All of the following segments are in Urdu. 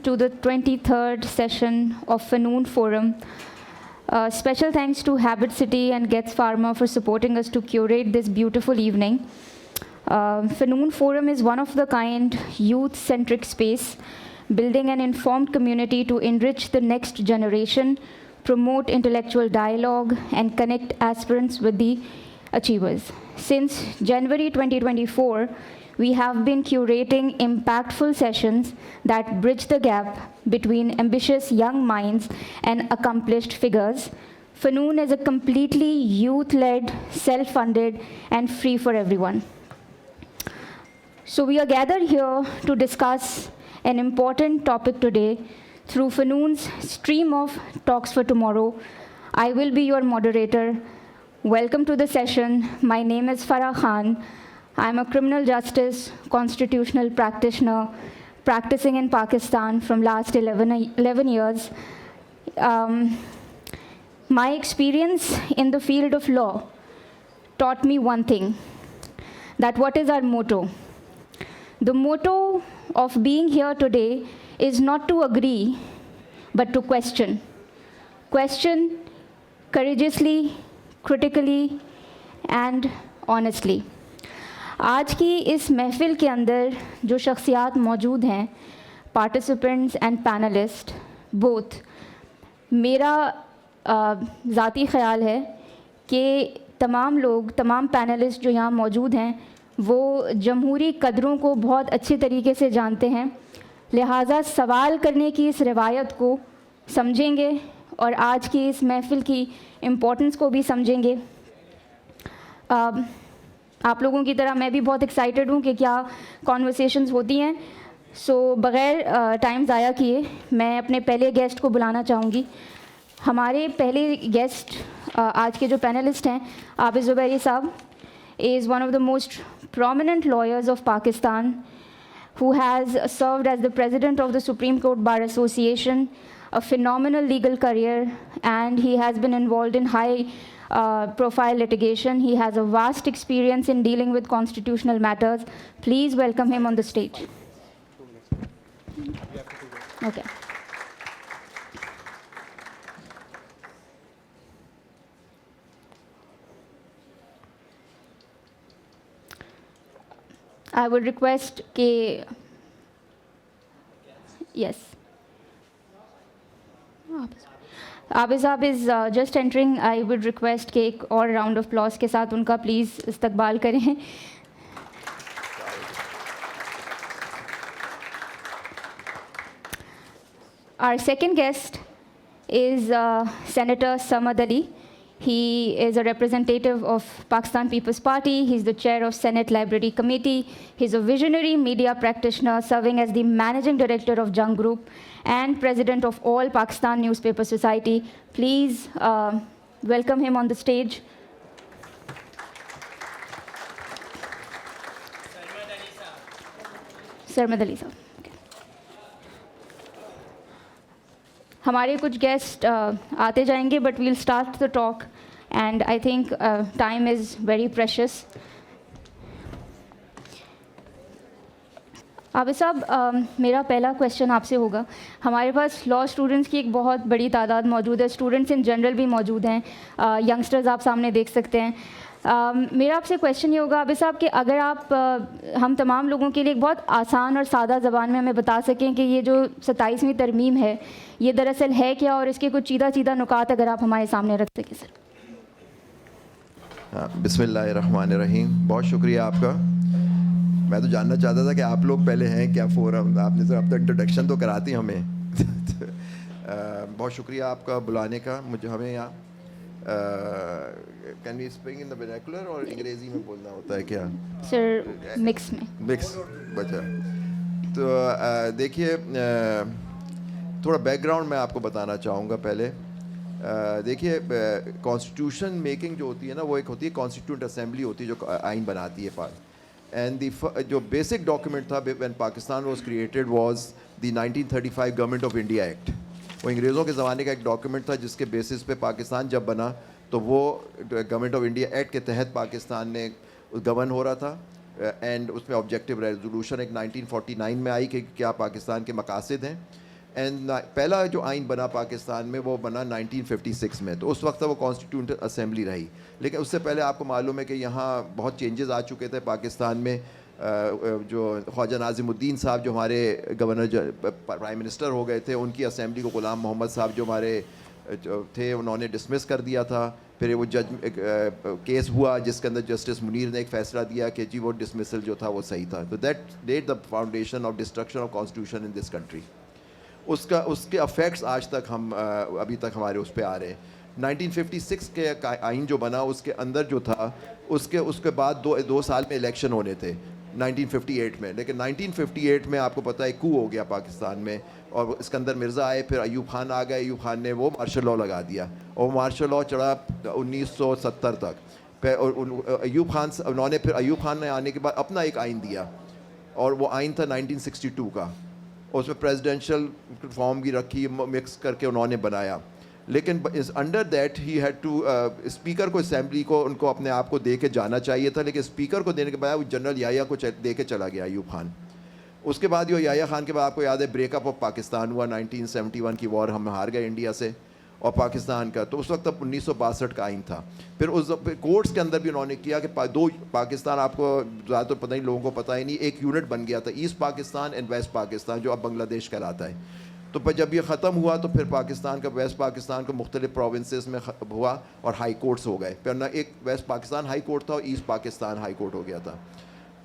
to the 23rd session of Fanoon Forum. Special thanks to Habit City and Getz Pharma for supporting us to curate this beautiful evening. Fanoon Forum is one of the kind youth-centric space, building an informed community to enrich the next generation, promote intellectual dialogue, and connect aspirants with the achievers. Since January 2024, we have been curating impactful sessions that bridge the gap between ambitious young minds and accomplished figures. Fanoon is a completely youth-led, self-funded, and free for everyone. So we are gathered here to discuss an important topic today through Fanoon's stream of Talks for Tomorrow. I will be your moderator. Welcome to the session. My name is Farah Khan. I'm a criminal justice constitutional practitioner practicing in Pakistan from last 11 years. My experience in the field of law taught me one thing, that what is our motto? The motto of being here today is not to agree, but to question. Question courageously, critically, and honestly. آج کی اس محفل کے اندر جو شخصیات موجود ہیں، پارٹیسپینٹس اینڈ پینلسٹ بوتھ، میرا ذاتی خیال ہے کہ تمام لوگ، تمام پینلسٹ جو یہاں موجود ہیں، وہ جمہوری قدروں کو بہت اچھے طریقے سے جانتے ہیں، لہٰذا سوال کرنے کی اس روایت کو سمجھیں گے اور آج کی اس محفل کی امپورٹنس کو بھی سمجھیں گے. آپ لوگوں کی طرح میں بھی بہت ایکسائٹیڈ ہوں کہ کیا کانورسیشنز ہوتی ہیں. سو بغیر ٹائم ضائع کیے میں اپنے پہلے گیسٹ کو بلانا چاہوں گی. ہمارے پہلے گیسٹ آج کے جو پینلسٹ ہیں، عابد زبیری صاحب is one of the most prominent lawyers of Pakistan, who has served as the president of the Supreme Court Bar Association, a phenomenal legal career, and he has been involved in high profile litigation. He has a vast experience in dealing with constitutional matters. Please welcome him on the stage. Okay. I would request yes. عابد صاحب is just entering. I would request کہ ایک اور راؤنڈ آف اپلاز کے ساتھ ان کا پلیز استقبال کریں. Our second guest is Senator Samad Ali. He is a representative of Pakistan People's Party. He's the chair of Senate Library Committee. He's a visionary media practitioner serving as the managing director of Jung Group and president of All Pakistan Newspaper Society. Please welcome him on the stage. Sarmad Ali sir. ہمارے کچھ گیسٹ آتے جائیں گے but we'll start the talk and I think time is very precious. Abid صاحب، میرا پہلا کویشچن آپ سے ہوگا. ہمارے پاس لاء اسٹوڈنٹس کی ایک بہت بڑی تعداد موجود ہے، اسٹوڈنٹس ان جنرل بھی موجود ہیں، ینگسٹرز آپ سامنے دیکھ سکتے ہیں. میرا آپ سے کویشچن یہ ہوگا عابد صاحب کہ اگر آپ ہم تمام لوگوں کے لیے ایک بہت آسان اور سادہ زبان میں ہمیں بتا سکیں کہ یہ جو 27ویں ترمیم ہے یہ دراصل ہے کیا، اور اس کے کچھ چیدہ نکات اگر آپ ہمارے سامنے رکھ سکیں سر. بسم اللہ الرحمن الرحیم. بہت شکریہ آپ کا. میں تو جاننا چاہتا تھا کہ آپ لوگ پہلے ہیں کیا فورم، آپ نے اب تو انٹروڈکشن تو کراتی ہمیں. بہت شکریہ آپ کا بلانے کا. ہمیں یہاں can we speak in the vernacular اور انگریزی میں بولنا ہوتا ہے کیا سر؟ مکس بچا. تو دیکھیے تھوڑا بیک گراؤنڈ میں آپ کو بتانا چاہوں گا. پہلے دیکھیے کانسٹیٹیوشن میکنگ جو ہوتی ہے نا، وہ ایک ہوتی ہے کانسٹیٹیوئنٹ اسمبلی ہوتی ہے جو آئین بناتی ہے. اینڈ دی جو بیسک ڈاکیومنٹ تھا when Pakistan was created was the 1935 government of India act. وہ انگریزوں کے زمانے کا ایک ڈاکیومنٹ تھا جس کے بیسس پہ پاکستان جب بنا تو وہ گورنمنٹ آف انڈیا ایکٹ کے تحت پاکستان نے گورن ہو رہا تھا. اینڈ اس میں آبجیکٹیو ریزولوشن ایک 1949 میں آئی کہ کیا پاکستان کے مقاصد ہیں. اینڈ پہلا جو آئین بنا پاکستان میں وہ بنا 1956 میں, تو اس وقت وہ کانسٹیٹیوشنل اسمبلی رہی. لیکن اس سے پہلے آپ کو معلوم ہے کہ یہاں بہت چینجز آ چکے تھے پاکستان میں. جو خواجہ ناظم الدین صاحب جو ہمارے گورنر پرائم منسٹر ہو گئے تھے, ان کی اسمبلی کو غلام محمد صاحب جو ہمارے تھے انہوں نے ڈسمس کر دیا تھا. پھر وہ جج کیس ہوا جس کے اندر جسٹس منیر نے ایک فیصلہ دیا کہ جی وہ ڈسمسل جو تھا وہ صحیح تھا. تو that led the foundation of destruction of constitution in this country. اس کے افیکٹس آج تک ہم ابھی تک ہمارے اس پہ آ رہے ہیں. 1956 کے آئین جو بنا اس کے اندر جو تھا اس کے بعد دو سال میں الیکشن ہونے تھے 1958 میں. لیکن 1958 میں آپ کو پتہ ہے کو ہو گیا پاکستان میں, اور اسکندر مرزا آئے, پھر ایوب خان آ گئے. ایوب خان نے وہ مارشل لاء لگا دیا, اور مارشل لاء چڑھا 1970 تک. ایوب خان نے آنے کے بعد اپنا ایک آئین دیا, اور وہ آئین تھا 1962 کا. اس میں پریزیڈینشیل فارم بھی رکھی, مکس کر کے انہوں نے بنایا. لیکن under that he had to speaker کو اسمبلی کو ان کو اپنے آپ کو دے کے جانا چاہیے تھا, لیکن اسپیکر کو دینے کے بعد وہ جنرل یحییٰ کو دے کے چلا گیا ایوب خان. اس کے بعد یحییٰ خان کے بعد آپ کو یاد ہے بریک اپ آف پاکستان ہوا, 1971 کی وار ہم ہار گئے انڈیا سے اور پاکستان کا. تو اس وقت اب 1962 کا آئین تھا. پھر اس کورٹس کے اندر بھی انہوں نے کیا کہ دو پاکستان, آپ کو زیادہ تر پتہ نہیں, لوگوں کو پتہ ہی نہیں, ایک یونٹ بن گیا تھا east Pakistan and west Pakistan جو اب بنگلہ دیش کہلاتا ہے. تو جب یہ ختم ہوا تو پھر پاکستان کا ویسٹ پاکستان کو مختلف پروونسز میں ہوا اور ہائی کورٹس ہو گئے. پھر نہ ایک ویسٹ پاکستان ہائی کورٹ تھا اور ایسٹ پاکستان ہائی کورٹ ہو گیا تھا.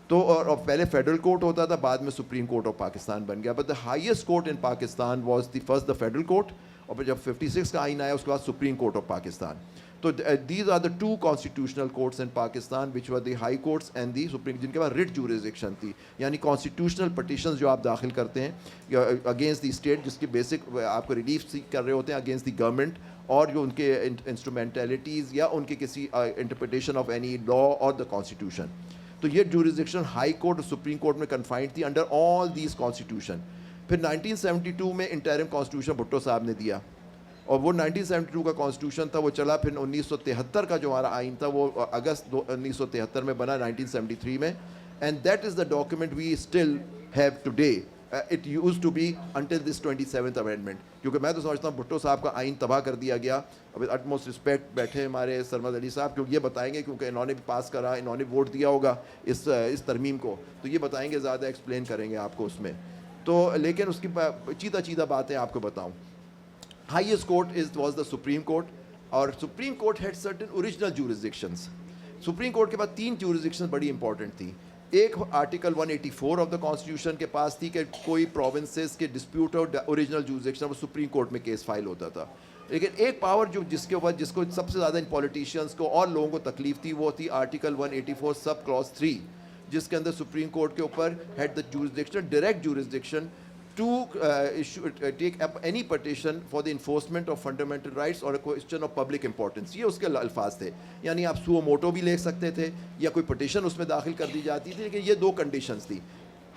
تو اور پہلے فیڈرل کورٹ ہوتا تھا, بعد میں سپریم کورٹ آف پاکستان بن گیا. But the highest court in Pakistan was the first the federal court, اور پھر جب 56 کا آئین آیا اس کے بعد سپریم کورٹ آف پاکستان. تو these are the two constitutional courts in Pakistan which were the high courts and the supreme, جن کے بعد ریٹ جوریزڈکشن تھی, یعنی کانسٹیٹیوشنل پٹیشنز جو آپ داخل کرتے ہیں اگینسٹ دی اسٹیٹ, جس کی بیسک آپ کو ریلیف سیک کر رہے ہوتے ہیں اگینسٹ دی گورنمنٹ, اور جو ان کے انسٹرومنٹیلٹیز یا ان کے کسی انٹرپریٹیشن آف اینی لا اور دا کانسٹیٹیوشن. تو یہ جوریزڈکشن ہائی کورٹ اور سپریم کورٹ میں کنفائنڈ تھی انڈر آل دیز کانسٹیٹیوشن. پھر 1972 میں انٹرم کانسٹیٹیوشن بھٹو صاحب نے دیا, اور وہ 1972 کا کانسٹیٹیوشن تھا وہ چلا. پھر 1973 کا جو ہمارا آئین تھا وہ اگست 1973 میں بنا 1973 میں, and that is the document we still have today. It used to be until this 27th amendment, کیونکہ میں تو سمجھتا ہوں بھٹو صاحب کا آئین تباہ کر دیا گیا. اب اٹ موسٹ رسپیکٹ بیٹھے ہمارے سرمد علی صاحب, کیونکہ یہ بتائیں گے, کیونکہ انہوں نے بھی پاس کرا, انہوں نے ووٹ دیا ہوگا اس ترمیم کو, تو یہ بتائیں گے, زیادہ ایکسپلین کریں گے آپ کو اس میں. تو لیکن اس کی چیدہ باتیں آپ کو بتاؤں. Highest court was the supreme court, اور supreme court had certain original jurisdictions. Supreme court کے بعد 3 جورسڈکشن بڑی امپورٹنٹ تھی. ایک آرٹیکل 184 آف دا کانسٹیٹیوشن کے پاس تھی کہ کوئی پروونسز کے ڈسپیوٹ اور اوریجنل جورسڈکشن وہ سپریم کورٹ میں کیس فائل ہوتا تھا. لیکن ایک پاور جس کو سب سے زیادہ ان پولیٹیشینس کو اور لوگوں کو تکلیف تھی وہ تھی آرٹیکل 184 سب کلاس 3, جس کے اندر سپریم کورٹ کے اوپر had the jurisdiction, direct jurisdiction to take up any petition for the enforcement of fundamental rights or a question of public importance. یہ اس کے الفاظ تھے, یعنی آپ سو موٹو بھی لے سکتے تھے یا کوئی پٹیشن اس میں داخل کر دی جاتی تھی, لیکن یہ 2 کنڈیشنز تھی.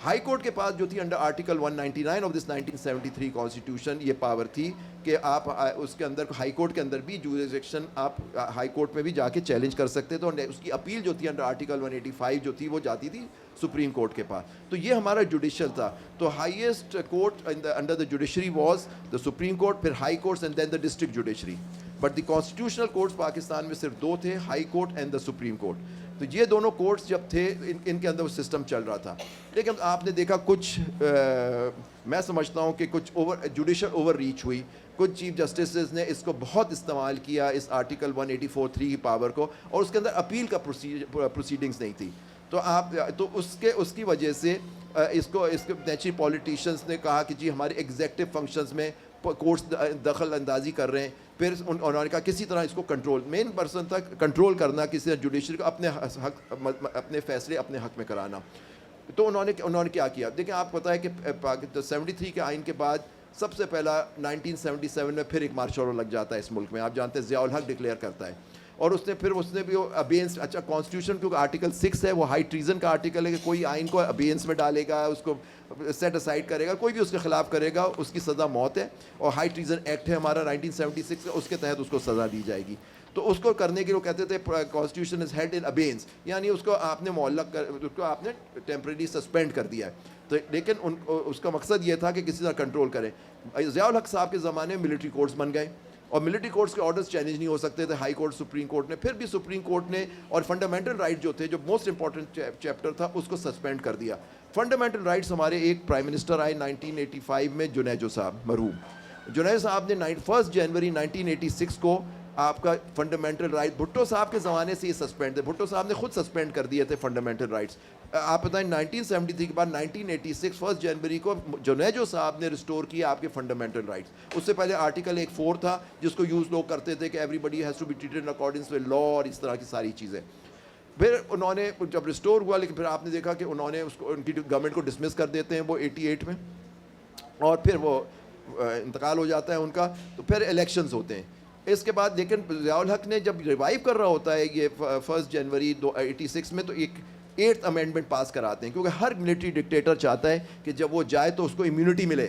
ہائی کورٹ کے پاس جو تھی under article 199 of this 1973 constitution یہ پاور تھی کہ آپ اس کے اندر ہائی کورٹ کے اندر بھی جورسڈکشن آپ ہائی کورٹ میں بھی جا کے چیلنج کر سکتے تھے, اور اس کی اپیل جو تھی انڈر آرٹیکل 185 جو تھی وہ جاتی تھی سپریم کورٹ کے پاس. تو یہ ہمارا جوڈیشل تھا. تو highest court under the judiciary was the supreme court, پھر high courts and then the district judiciary. But the constitutional courts Pakistan میں صرف 2 تھے, high court and the supreme court. تو یہ دونوں کورٹس جب تھے ان کے اندر وہ سسٹم چل رہا تھا. لیکن آپ نے دیکھا کچھ میں سمجھتا ہوں کہ کچھ جوڈیشل اوور ریچ ہوئی. کچھ چیف جسٹسز نے اس کو بہت استعمال کیا اس آرٹیکل 184(3) کی پاور کو, اور اس کے اندر اپیل کا پروسیڈنگز نہیں تھی. تو اس کی وجہ سے اس کو نیچرلی پولیٹیشنس نے کہا کہ جی ہمارے ایگزیکٹو فنکشنز میں کورٹس دخل اندازی کر رہے ہیں. پھر انہوں نے کہا کسی طرح اس کو کنٹرول, مین پرسن تھا کنٹرول کرنا, کسی جوڈیشری کو اپنے فیصلے اپنے حق میں کرانا. تو انہوں نے کیا کیا, دیکھیں آپ کو پتہ ہے کہ 73 کے آئین کے بعد سب سے پہلا 1977 میں پھر ایک مارشل لا لگ جاتا ہے اس ملک میں. آپ جانتے ہیں ضیاء الحق ڈکلیئر کرتا ہے, اور اس نے بھی ابینسٹ, اچھا کانسٹیٹیوشن کیونکہ آرٹیکل 6 ہے وہ ہائی ٹریزن کا آرٹیکل ہے کہ کوئی آئین کو ابینس میں ڈالے گا, اس کو سیٹ اسائڈ کرے گا, کوئی بھی اس کے خلاف کرے گا اس کی سزا موت ہے. اور ہائی ٹریزن ایکٹ ہے ہمارا 1976 کا, اس کے تحت اس کو سزا دی جائے گی. تو اس کو کرنے کے لیے کہتے تھے کانسٹیٹیوشن از ہیلڈ ان ابینس, یعنی اس کو آپ نے معلق اس کو آپ نے ٹیمپریری سسپینڈ کر دیا ہے. تو لیکن اس کا مقصد یہ تھا کہ کسی طرح کنٹرول کریں. ضیاء الحق صاحب کے زمانے میں ملٹری کورٹس بن گئے, اور ملٹری کورٹس کے آرڈرز چیلنج نہیں ہو سکتے تھے, ہائی کورٹ سپریم کورٹ نے, پھر بھی سپریم کورٹ نے اور فنڈامنٹل رائٹ جو تھے, جو موسٹ امپورٹنٹ چیپٹر تھا, اس کو سسپینڈ کر دیا. فنڈامنٹل رائٹس ہمارے ایک پرائم منسٹر آئے 1985 میں, جنیجو صاحب مرحوم. جنیجو صاحب نے 1 جنوری 1986 کو آپ کا فنڈامنٹل رائٹ, بھٹو صاحب کے زمانے سے یہ سسپینڈ تھے, بھٹو صاحب نے خود سسپینڈ کر دیے تھے فنڈامنٹل رائٹس. آپ بتائیں 1973 کے بعد 1986 1 جنوری کو جنیجو صاحب نے ریسٹور کیا آپ کے فنڈامنٹل رائٹس. اس سے پہلے آرٹیکل 4 تھا جس کو یوز لوگ کرتے تھے کہ everybody has to be treated in accordance with law, اور اس طرح کی ساری چیزیں. پھر انہوں نے جب ریسٹور ہوا, لیکن پھر آپ نے دیکھا کہ انہوں نے اس کو, ان کی گورنمنٹ کو ڈسمس کر دیتے ہیں وہ 88 میں, اور پھر وہ انتقال ہو جاتا ہے ان کا. تو پھر الیکشنز ہوتے ہیں اس کے بعد. لیکن ضیاء الحق نے جب ریوائیو کر رہا ہوتا ہے یہ 1 جنوری 86 میں, تو ایک 8th امینڈمنٹ پاس کراتے ہیں, کیونکہ ہر ملٹری ڈکٹیٹر چاہتا ہے کہ جب وہ جائے تو اس کو امیونٹی ملے.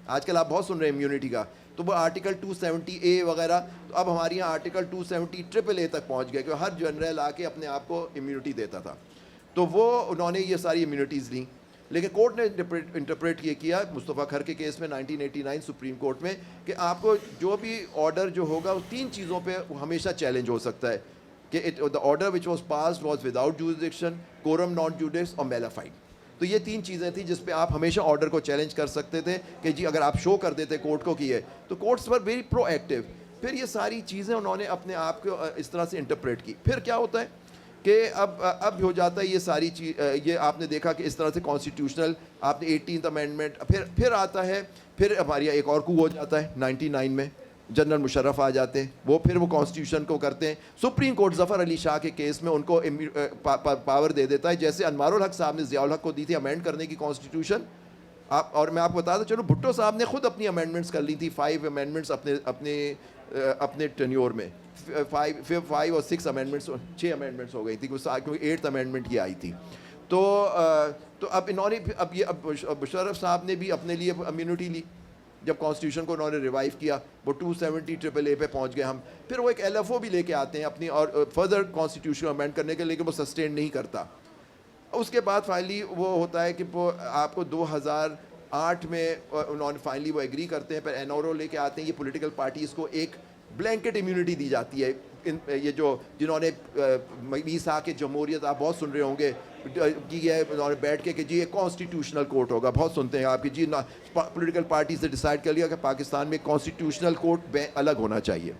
آج کل آپ بہت سن رہے ہیں امیونٹی کا, تو وہ آرٹیکل 270A وغیرہ, تو اب ہمارے یہاں آرٹیکل 270AAA تک پہنچ گئے کہ ہر جنرل آ کے اپنے آپ کو امیونٹی دیتا تھا. تو وہ انہوں نے یہ ساری امیونٹیز لیں. لیکن کورٹ نے انٹرپریٹ یہ کیا مصطفیٰ کھر کے کیس میں 1989 سپریم کورٹ میں, کہ آپ کو جو بھی آرڈر جو ہوگا وہ 3 چیزوں پہ ہمیشہ چیلنج ہو سکتا ہے, کہ the order which was passed was without jurisdiction, quorum non judice اور malified. تو یہ 3 چیزیں تھیں جس پہ آپ ہمیشہ آرڈر کو چیلنج کر سکتے تھے کہ جی اگر آپ شو کر دیتے کورٹ کو کی ہے, تو کورٹس پر ویری پرو ایکٹیو. پھر یہ ساری چیزیں انہوں نے اپنے آپ کو اس طرح سے انٹرپریٹ کی. پھر کیا ہوتا ہے کہ اب ہو جاتا ہے یہ ساری چیز, یہ آپ نے دیکھا کہ اس طرح سے کانسٹیٹیوشنل آپ نے 18th امینڈمنٹ, پھر آتا ہے, پھر ہمارے یہاں ایک اور کو ہو جاتا ہے 99 میں, جنرل مشرف آ جاتے ہیں, وہ پھر وہ کانسٹیٹیوشن کو کرتے ہیں. سپریم کورٹ ظفر علی شاہ کے کیس میں ان کو پاور دے دیتا ہے, جیسے انوار الحق صاحب نے ضیاء الحق کو دی تھی امینڈ کرنے کی کانسٹیٹیوشن. اور میں آپ کو بتا دوں, چلو بھٹو صاحب نے خود اپنی امینڈمنٹس کر لی تھی, 5 امینڈمنٹس اپنے ٹینیور میں, 5 اور 6 امینڈمنٹس, 6 امینڈمنٹس ہو گئی تھی, کیونکہ 8th امینڈمنٹ یہ آئی تھی. تو اب انہوں نے اب مشرف صاحب نے بھی اپنے لیے امیونٹی لی جب کانسٹیٹیوشن کو انہوں نے ریوائیو کیا, وہ 270AAA پہ پہنچ گئے ہم. پھر وہ ایک LFO بھی لے کے آتے ہیں اپنی اور فردر کانسٹیٹیوشن امینڈ کرنے کے, لیکن وہ سسٹین نہیں کرتا. اس کے بعد فائنلی وہ ہوتا ہے کہ وہ آپ کو 2008 میں انہوں نے فائنلی وہ ایگری کرتے ہیں, پھر NRO لے کے آتے ہیں. یہ پولیٹیکل پارٹیز کو ایک بلینکٹ امیونٹی دی جاتی ہے. یہ جو جنہوں نے میثاق کے جمہوریت آپ بہت سن رہے ہوں گے کہ انہوں نے بیٹھ کے کہ جی ایک کانسٹیٹیوشنل کورٹ ہوگا, بہت سنتے ہیں آپ کہ جی پولیٹیکل پارٹی سے ڈیسائیڈ کر لیا کہ پاکستان میں کانسٹیٹیوشنل کورٹ الگ ہونا چاہیے,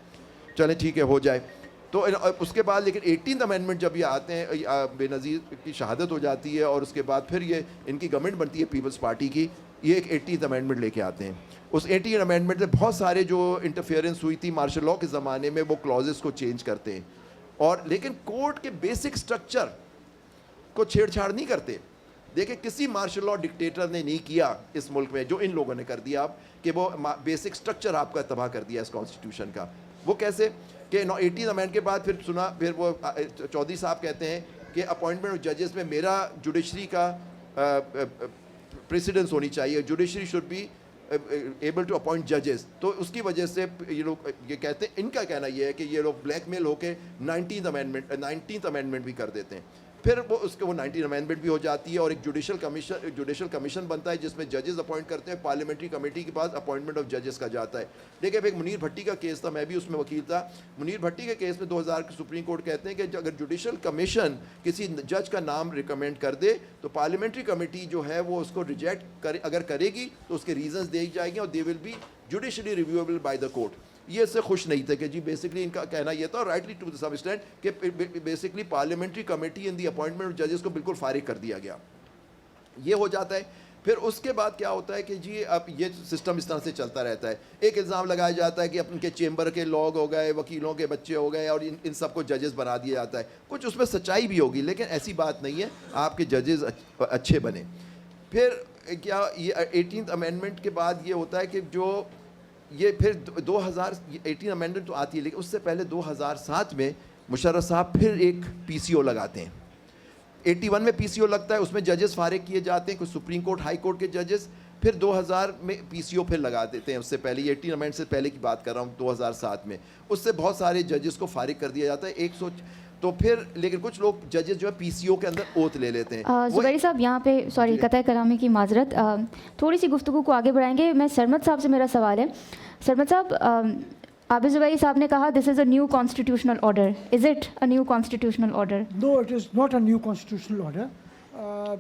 چلیں ٹھیک ہے ہو جائے. تو اس کے بعد لیکن 18th امینڈمنٹ جب یہ آتے ہیں, بے نظیر کی شہادت ہو جاتی ہے, اور اس کے بعد پھر یہ ان کی گورنمنٹ بنتی ہے پیپلز پارٹی کی, یہ ایک 18th امینڈمنٹ لے کے آتے ہیں. اس 18th امینڈمنٹ میں بہت سارے جو انٹرفیئرنس ہوئی تھی مارشل لاء کے زمانے میں, وہ کلازز کو چینج کرتے ہیں, اور لیکن کورٹ کے بیسک سٹرکچر کو چھیڑ چھاڑ نہیں کرتے. دیکھیں کسی مارشل لاء ڈکٹیٹر نے نہیں کیا اس ملک میں جو ان لوگوں نے کر دیا اب, کہ وہ بیسک سٹرکچر آپ کا تباہ کر دیا اس کانسٹیٹیوشن کا. وہ کیسے کہ 18th امینڈ کے بعد پھر وہ چودھری صاحب کہتے ہیں کہ اپوائنٹمنٹ آف ججز میں میرا جوڈیشری کا پریسیڈنس ہونی چاہیے, judiciary should be able to appoint ججز. تو اس کی وجہ سے یہ لوگ یہ کہتے ہیں, ان کا کہنا یہ ہے کہ یہ لوگ بلیک میل ہو کے 19th امینڈمنٹ بھی کر دیتے ہیں. پھر وہ اس کے وہ 19th امینڈمنٹ بھی ہو جاتی ہے, اور ایک جوڈیشل کمیشن بنتا ہے جس میں ججز اپوائنٹ کرتے ہیں, پارلیمنٹری کمیٹی کے پاس اپوائنٹمنٹ آف ججز کا جاتا ہے. لیکن ایک منیر بھٹی کا کیس تھا, میں بھی اس میں وکیل تھا. منیر بھٹی کے کیس میں 2000 کے سپریم کورٹ کہتے ہیں کہ اگر جوڈیشل کمیشن کسی جج کا نام ریکمینڈ کر دے تو پارلیمنٹری کمیٹی جو ہے وہ اس کو ریجیکٹ اگر کرے گی تو اس کے ریزنز دی جائیں گے, اور they will be judicially reviewable by the court. یہ اس سے خوش نہیں تھے کہ جی بیسکلی ان کا کہنا یہ تھا, رائٹلی ٹو سم ایکسٹینٹ, کہ basically parliamentary committee in the appointment of ججز کو بالکل فارغ کر دیا گیا. یہ ہو جاتا ہے. پھر اس کے بعد کیا ہوتا ہے کہ جی اب یہ سسٹم اس طرح سے چلتا رہتا ہے. ایک الزام لگایا جاتا ہے کہ ان کے چیمبر کے لوگ ہو گئے, وکیلوں کے بچے ہو گئے, اور ان سب کو ججز بنا دیا جاتا ہے. کچھ اس میں سچائی بھی ہوگی, لیکن ایسی بات نہیں ہے, آپ کے ججز اچھے بنے. پھر کیا یہ 18th امینڈمنٹ کے بعد یہ ہوتا ہے کہ جو یہ پھر 18 امینڈمنٹ تو آتی ہے, لیکن اس سے پہلے 2007 میں مشرف صاحب پھر ایک PCO لگاتے ہیں. 81 میں PCO لگتا ہے, اس میں ججز فارغ کیے جاتے ہیں, کچھ سپریم کورٹ ہائی کورٹ کے ججز, پھر 2000 میں PCO پھر لگا دیتے ہیں. اس سے پہلے 18 امینڈ سے پہلے کی بات کر رہا ہوں, 2007 میں اس سے بہت سارے ججز کو فارغ کر دیا جاتا ہے. تو پھر لیکن کچھ لوگ ججز جو ہے PCO کے اندر اوتھ لے لیتے ہیں. زبیری صاحب یہاں پہ سوری قطع کلامی کی معذرت, تھوڑی سی گفتگو کو آگے بڑھائیں گے. میں سرمد صاحب سے میرا سوال ہے. سرمد صاحب, عابد زبیری صاحب نے کہا this is a new constitutional order. Is it a new constitutional order? No, it is not a new constitutional order.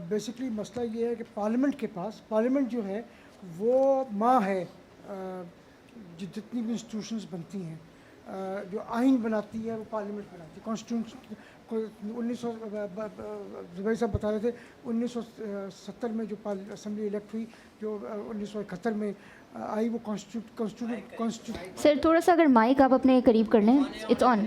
Basically مسئلہ یہ ہے کہ پارلیمنٹ کے پاس, پارلیمنٹ جو ہے وہ ماں ہے جتنی بھی انسٹیٹیوشنز بنتی ہیں. جو آئین بناتی ہے وہ پارلیمنٹ بناتی ہے. کانسٹیٹیوشن 1900 زبیر صاحب بتا رہے تھے 1970 میں جو اسمبلی الیکٹ ہوئی, جو 1971 میں آئی, وہ کانسٹیٹیوٹ سر تھوڑا سا اگر مائک آپ اپنے قریب کر لیں. It's on.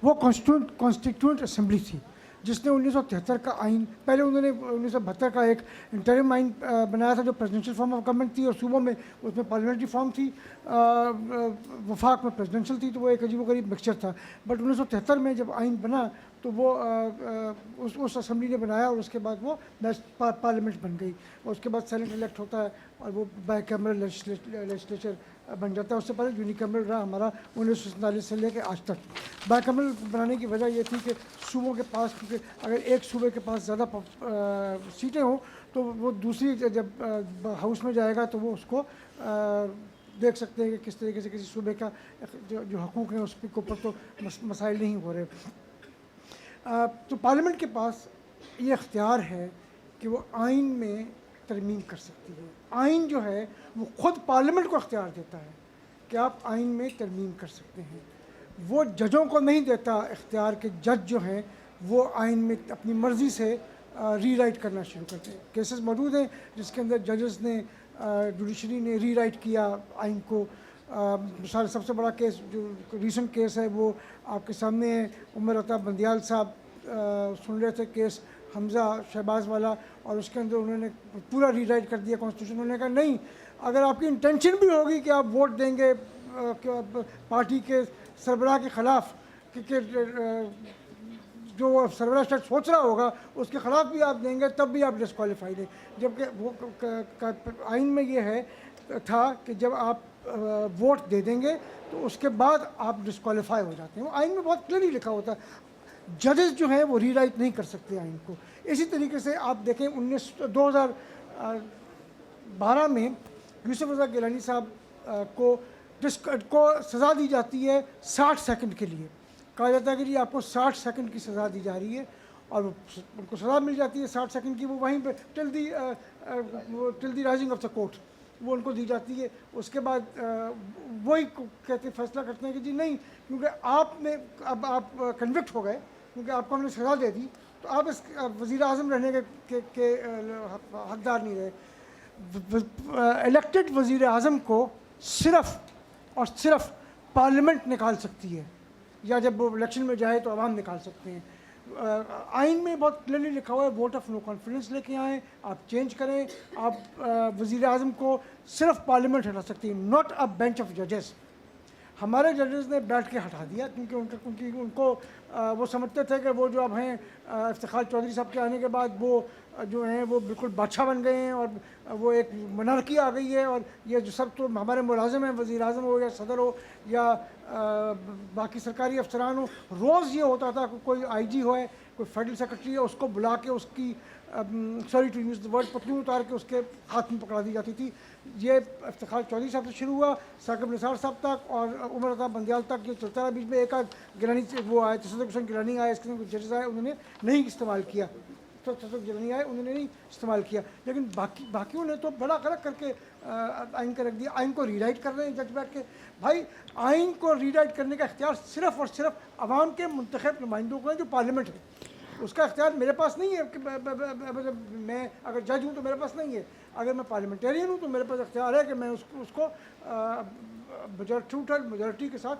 وہ کانسٹیٹیوئنٹ اسمبلی تھی جس نے 1973 کا آئین, پہلے انہوں نے 1972 کا ایک انٹرم آئین بنایا تھا جو پریزیڈنشل فارم آف گورنمنٹ تھی, اور صوبوں میں اس میں پارلیمنٹری فارم تھی, وفاق میں پریزیڈنشل تھی, تو وہ ایک عجیب و غریب مکسچر تھا. بٹ 1973 میں جب آئین بنا تو وہ اس اسمبلی نے بنایا, اور اس کے بعد وہ پارلیمنٹ بن گئی, اور اس کے بعد سینٹ الیکٹ ہوتا ہے اور وہ بائی کیمرل لیجسلیچر بن جاتا ہے. اس سے پہلے یونیکیمرل رہا ہمارا 1947 سے لے کے آج تک. بائی کیمرل بنانے کی وجہ یہ تھی کہ صوبوں کے پاس, کیونکہ اگر ایک صوبے کے پاس زیادہ سیٹیں ہوں تو وہ دوسری جب ہاؤس میں جائے گا تو وہ اس کو دیکھ سکتے ہیں کہ کس طریقے سے کسی صوبے کا جو حقوق ہیں اس کے اوپر تو مسائل نہیں ہو رہے. تو پارلیمنٹ کے پاس یہ اختیار ہے کہ وہ آئین میں ترمیم کر سکتی ہے. آئین جو ہے وہ خود پارلیمنٹ کو اختیار دیتا ہے کہ آپ آئین میں ترمیم کر سکتے ہیں. وہ ججوں کو نہیں دیتا اختیار کہ جج جو ہیں وہ آئین میں اپنی مرضی سے ری رائٹ کرنا شروع کرتے ہیں. کیسز موجود ہیں جس کے اندر ججز نے, جوڈیشری نے ری رائٹ کیا آئین کو. مثال سب سے بڑا کیس جو ریسنٹ کیس ہے وہ آپ کے سامنے ہے. عمر عطا بندیال صاحب سن رہے تھے کیس حمزہ شہباز والا, اور اس کے اندر انہوں نے پورا ری رائٹ کر دیا کانسٹیٹیوشن. انہوں نے کہا نہیں, اگر آپ کی انٹینشن بھی ہوگی کہ آپ ووٹ دیں گے پارٹی کے سربراہ کے خلاف, کیونکہ جو سربراہ اسٹیٹ سوچ رہا ہوگا اس کے خلاف بھی آپ دیں گے, تب بھی آپ ڈسکوالیفائڈ ہیں. جبکہ وہ آئین میں یہ ہے تھا کہ جب آپ ووٹ دے دیں گے تو اس کے بعد آپ ڈسکوالیفائی ہو جاتے ہیں. وہ آئین میں بہت کلیئرلی لکھا ہوتا ہے. ججز جو ہیں وہ ری رائٹ نہیں کر سکتے آئین کو. اسی طریقے سے آپ دیکھیں 2012 میں یوسف رضا گیلانی صاحب کو سزا دی جاتی ہے 60 سیکنڈ کے لیے. کہا جاتا ہے کہ جی آپ کو 60 سیکنڈ کی سزا دی جا رہی ہے, اور ان کو سزا مل جاتی ہے 60 سیکنڈ کی. وہ وہیں پہ ٹل دی رائزنگ آف دا کورٹ وہ ان کو دی جاتی ہے. اس کے بعد وہی کہتے فیصلہ کرتے ہیں کہ جی نہیں, کیونکہ آپ نے اب آپ کنوکٹ ہو گئے, کیونکہ آپ کو ہم نے سزا دے دی, تو آپ اس وزیر اعظم رہنے کے حقدار نہیں رہے. الیکٹڈ وزیر اعظم کو صرف اور صرف پارلیمنٹ نکال سکتی ہے, یا جب وہ الیکشن میں جائے تو عوام نکال سکتے ہیں. آئین میں بہت کلیئرلی لکھا ہوا ہے ووٹ آف نو کانفیڈنس لے کے آئیں, آپ چینج کریں, آپ وزیر اعظم کو صرف پارلیمنٹ ہٹا سکتی ہے, ناٹ اے بینچ آف ججز. ہمارے ججز نے بیٹھ کے ہٹا دیا کیونکہ ان کو وہ سمجھتے تھے کہ وہ جو اب ہیں افتخار چودھری صاحب کے آنے کے بعد وہ جو ہیں وہ بالکل بادشاہ بن گئے ہیں, اور وہ ایک منارکی آ گئی ہے, اور یہ جو سب تو ہمارے ملازم ہیں, وزیر اعظم ہو یا صدر ہو یا باقی سرکاری افسران ہو. روز یہ ہوتا تھا کہ کوئی آئی جی ہے, کوئی فیڈرل سیکرٹری ہے, اس کو بلا کے اس کی sorry to use the word پتلون اتار کے اس کے ہاتھ میں پکڑا دی جاتی تھی. یہ افتخار چودھری صاحب سے شروع ہوا, ثاقب نثار صاحب تک اور عمر عطا بندیال تک یہ چلتا رہا. بیچ میں ایک آدھ گیلانی وہ آئے, تصدق حسین گیلانی آئے, اس کے کچھ ججز آئے, انہوں نے نہیں استعمال کیا. تصدق گیلانی آئے, انہوں نے نہیں استعمال کیا. لیکن باقیوں نے تو بڑا غلط کر کے آئین کا رکھ دیا. آئین کو ری رائٹ کر رہے ہیں جج بیٹھ کے. بھائی آئین کو ری رائٹ کرنے کا اختیار صرف اور صرف عوام کے منتخب نمائندوں کو ہے جو پارلیمنٹ ہے. اس کا اختیار میرے پاس نہیں ہے کہ میں اگر جج ہوں تو میرے پاس نہیں ہے. اگر میں پارلیمنٹیرین ہوں تو میرے پاس اختیار ہے کہ میں اس کو میجورٹی کے ساتھ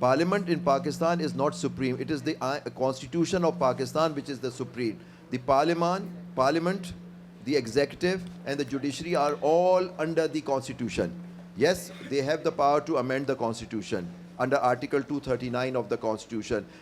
Parliament in Pakistan is not supreme. It is the constitution of Pakistan which is the supreme. The parliament, the executive and the judiciary are all under the constitution. Yes, they have the power to amend the constitution under article 239 of the constitution.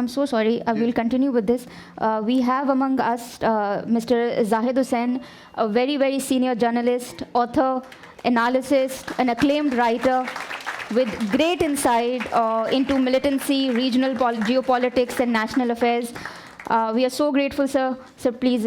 I'm so sorry. I will continue with this. We have among us Mr. Zahid Hussain, a very, very senior journalist, author, analyst, an acclaimed writer with great insight into militancy, regional geopolitics and national affairs. We are so grateful, sir. Sir, please,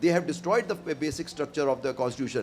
They have destroyed the basic structure of the constitution.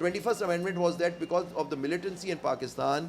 21st amendment was that because of the militancy in Pakistan,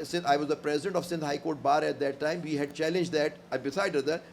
I was the president of Sindh High Court Bar at that time. We had challenged that. Beside that,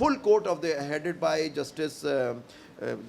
Full court of the headed by Justice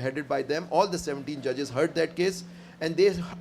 headed by them. All the 17 judges heard that case. And they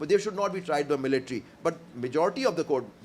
but they should not be tried by military. But majority of the court,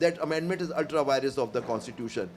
that amendment is ultra virus of the constitution.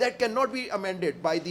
that cannot be amended by the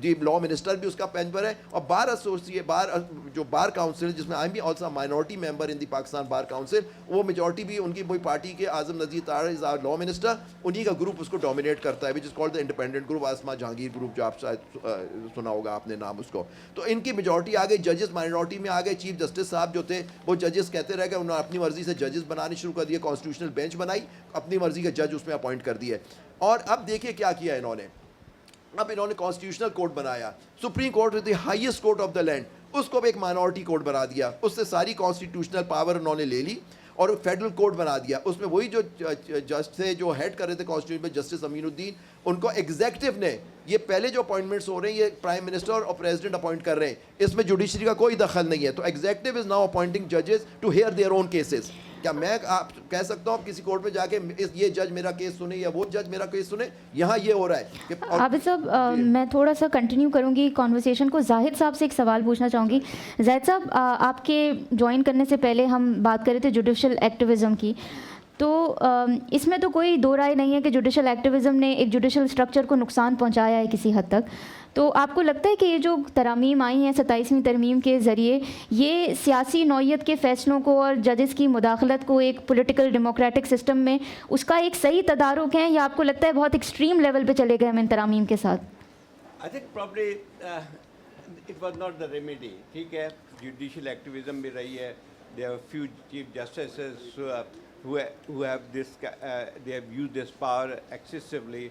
جی لا منسٹر بھی اس کا ممبر ہے, اور بار ایسوسیٹ جو بار کاؤنسل ہے جس میں I am also minority member in the Pakistan bar council, وہ میجورٹی بھی ان کی وہی پارٹی کے Azam Nazir Tahir is our law minister, انہی کا گروپ اس کو ڈومینیٹ کرتا ہے, which is called the independent group, Asma Jahangir group, جو آپ شاید سنا ہوگا آپ نے نام اس کو. تو ان کی میجورٹی آ گئی, ججز مائنورٹی میں آ گئے. چیف جسٹس صاحب جو تھے وہ ججز کہتے رہ گئے, انہوں نے اپنی مرضی سے ججز بنانے شروع کر دیے, کانسٹیٹیوشنل بینچ بنائی, اپنی مرضی کے جج اس میں اپوائنٹ کر دیے. اور اب دیکھیے کیا کیا انہوں نے, اب انہوں نے کانسٹیٹیوشنل کورٹ بنایا, supreme court is the highest court of the land, اس کو بھی ایک مائنورٹی کورٹ بنا دیا, اس سے ساری کانسٹیٹیوشنل پاور انہوں نے لے لی اور فیڈرل کورٹ بنا دیا. اس میں وہی جو جج تھے جو ہیڈ کر رہے تھے کانسٹیٹیوشن میں, جسٹس امین الدین, ان کو ایگزیکٹو نے, یہ پہلے جو اپوائنٹمنٹس ہو رہے ہیں یہ پرائم منسٹر اور پریزیڈنٹ اپوائنٹ کر رہے ہیں, اس میں جوڈیشری کا کوئی دخل نہیں ہے. تو ایگزیکٹو از ناؤ اپوائنٹنگ ججز to hear their own cases. کیا میں آپ کہہ سکتا ہوں کسی کورٹ میں جا کے یہ جج میرا کیس سنے یا وہ جج میرا کیس سنے؟ یہاں یہ ہو رہا ہے کہ عابد صاحب میں تھوڑا سا کنٹینیو کروں گی کانورسیشن کو. زاہد صاحب سے ایک سوال پوچھنا چاہوں گی. زاہد صاحب آپ کے جوائن کرنے سے پہلے ہم بات کر رہے تھے جوڈیشل ایکٹیویزم کی, تو اس میں تو کوئی دو رائے نہیں ہے کہ جوڈیشل ایکٹیویزم نے ایک جوڈیشل اسٹرکچر کو نقصان پہنچایا ہے کسی حد تک. تو آپ کو لگتا ہے کہ یہ جو ترامیم آئی ہیں 27ویں ترمیم کے ذریعے, یہ سیاسی نوعیت کے فیصلوں کو اور ججز کی مداخلت کو ایک پولیٹیکل ڈیموکریٹک سسٹم میں اس کا ایک صحیح تدارک ہے, یا آپ کو لگتا ہے بہت ایکسٹریم لیول پہ چلے گئے ہم ان ترامیم کے ساتھ؟ I think probably it was not the remedy. ٹھیک ہے, جوڈیشل ایکٹیویزم بھی رہی ہے. There are few chief justices who have this they have used this power excessively,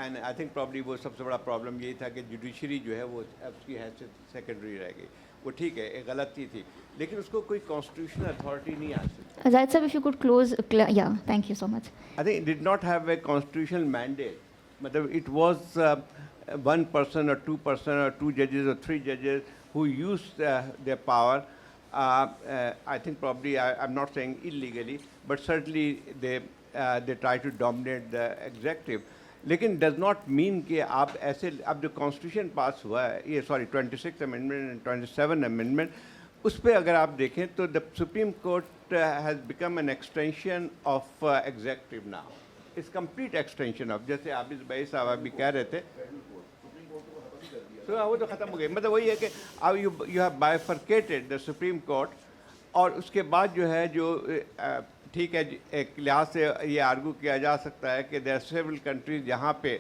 and I think probably وہ سب سے بڑا پرابلم یہی تھا کہ جوڈیشری جو ہے وہ اس کی حیثیت سیکنڈری رہ گئی. وہ ٹھیک ہے ایک غلطی تھی, لیکن اس کو کوئی کانسٹیٹیوشنل اتھارٹی نہیں حاصل. زاہد صاحب, if you could close, yeah, thank you so much. I think it did not have a constitutional mandate. مطلب it was one person or two person or two judges or three judges who used their power. I think probably I'm not saying illegally, but certainly they try to dominate the executive. لیکن does not mean کہ آپ ایسے, اب جو کانسٹیٹیوشن پاس ہوا ہے, یہ sorry 26th amendment and 27th amendment, اس پہ اگر آپ دیکھیں تو the Supreme Court has become an extension of executive now. It's complete extension of, جیسے عابد بھائی صاحب ابھی کہہ رہے تھے, وہ تو ختم ہو گئی. مطلب وہی ہے کہ اب you have bifurcated the Supreme Court, اور اس کے بعد جو ہے جو ٹھیک ہے, ایک لحاظ سے یہ آرگو کیا جا سکتا ہے کہ there are several countries جہاں پہ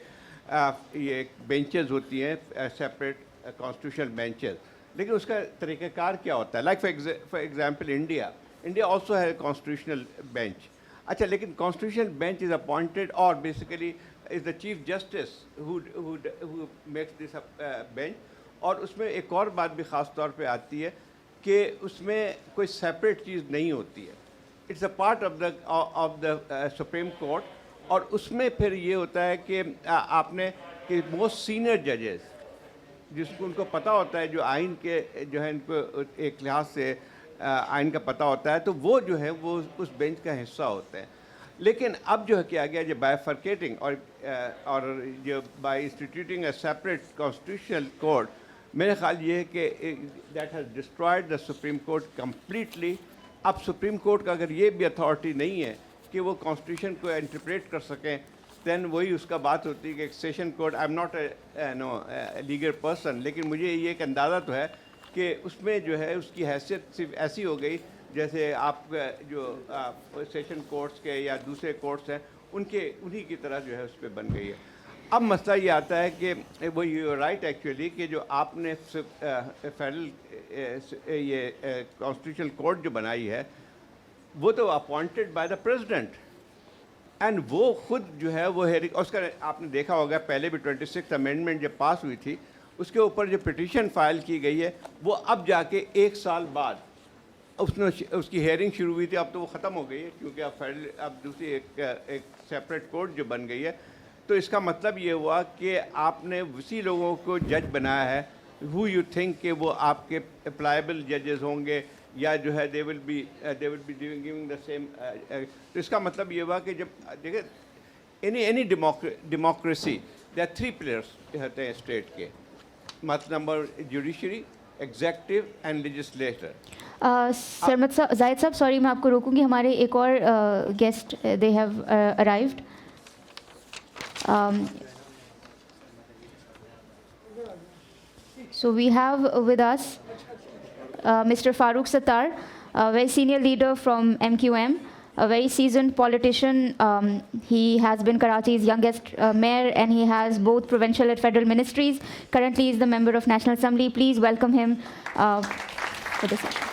یہ بینچز ہوتی ہیں, سیپریٹ کانسٹیٹیوشنل بینچز, لیکن اس کا طریقہ کار کیا ہوتا ہے. Like for example India also ہے کانسٹیٹیوشنل بینچ. اچھا, لیکن کانسٹیٹیوشنل بینچ از اپوائنٹڈ اور basically is the chief justice who makes this bench. اور اس میں ایک اور بات بھی خاص طور پہ آتی ہے کہ اس میں کوئی سیپریٹ چیز نہیں ہوتی ہے. It's a part of the supreme court. اور اس میں پھر یہ ہوتا ہے کہ آپ نے کہ موسٹ سینئر ججز جس کو ان کو پتہ ہوتا ہے, جو آئین کے جو ہے ان کو ایک لحاظ سے آئین کا پتہ ہوتا ہے, تو وہ جو ہے وہ اس بینچ کا حصہ ہوتے ہیں. لیکن اب جو ہے کیا گیا, جو بائیفرکیٹنگ اور جو by instituting a separate constitutional court, میرے خیال یہ ہے کہ that has destroyed the supreme court completely. اب سپریم کورٹ کا اگر یہ بھی اتھارٹی نہیں ہے کہ وہ کانسٹیٹیوشن کو انٹرپریٹ کر سکیں, دین وہی اس کا بات ہوتی ہے کہ ایک session court. I am not a legal person, لیکن مجھے یہ ایک اندازہ تو ہے کہ اس میں جو ہے اس کی حیثیت صرف ایسی ہو گئی جیسے آپ جو سیشن کورٹس کے یا دوسرے کورٹس ہیں انہی کی طرح جو ہے اس پہ بن گئی ہے. اب مسئلہ یہ آتا ہے کہ وہ یو رائٹ ایکچولی کہ جو آپ نے فیڈرل یہ کانسٹیٹیوشنل کورٹ جو بنائی ہے وہ تو appointed by the president, and وہ خود جو ہے وہ اس کا آپ نے دیکھا ہوگا پہلے بھی 26th امینڈمنٹ جب پاس ہوئی تھی اس کے اوپر جو پٹیشن فائل کی گئی ہے وہ اب جا کے 1 سال بعد اس کی ہیئرنگ شروع ہوئی تھی. اب تو وہ ختم ہو گئی ہے کیونکہ اب دوسری ایک سیپریٹ کورٹ جو بن گئی ہے. تو اس کا مطلب یہ ہوا کہ آپ نے اسی لوگوں کو جج بنایا ہے who you think کہ وہ آپ کے اپلائیبل ججز ہوں گے یا جو ہے they will be giving the same. تو اس کا مطلب یہ ہوا کہ جب دیکھیں any democracy there are 3 pillars ہوتے ہیں اسٹیٹ کے, مطلب number judiciary, executive and legislature. Zahid صاحب سوری میں آپ کو روکوں گی, ہمارے ایک اور guest they have arrived. So we have with us Mr. Farooq Sattar, a very senior leader from MQM, a very seasoned politician. He has been Karachi's youngest mayor, and he has both provincial and federal ministries. Currently, he is the member of National Assembly. Please welcome him for this session.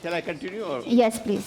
shall I continue or? Yes, please.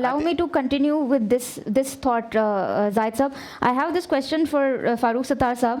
Allow me to continue with this thought, Zahid Saab. I have this question for Farooq Sattar Saab.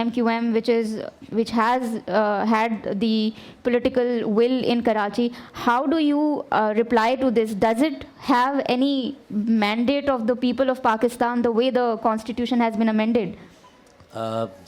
MQM which has had the political will in Karachi. How do you reply to this? Does it have any mandate of the people of Pakistan the way the constitution has been amended?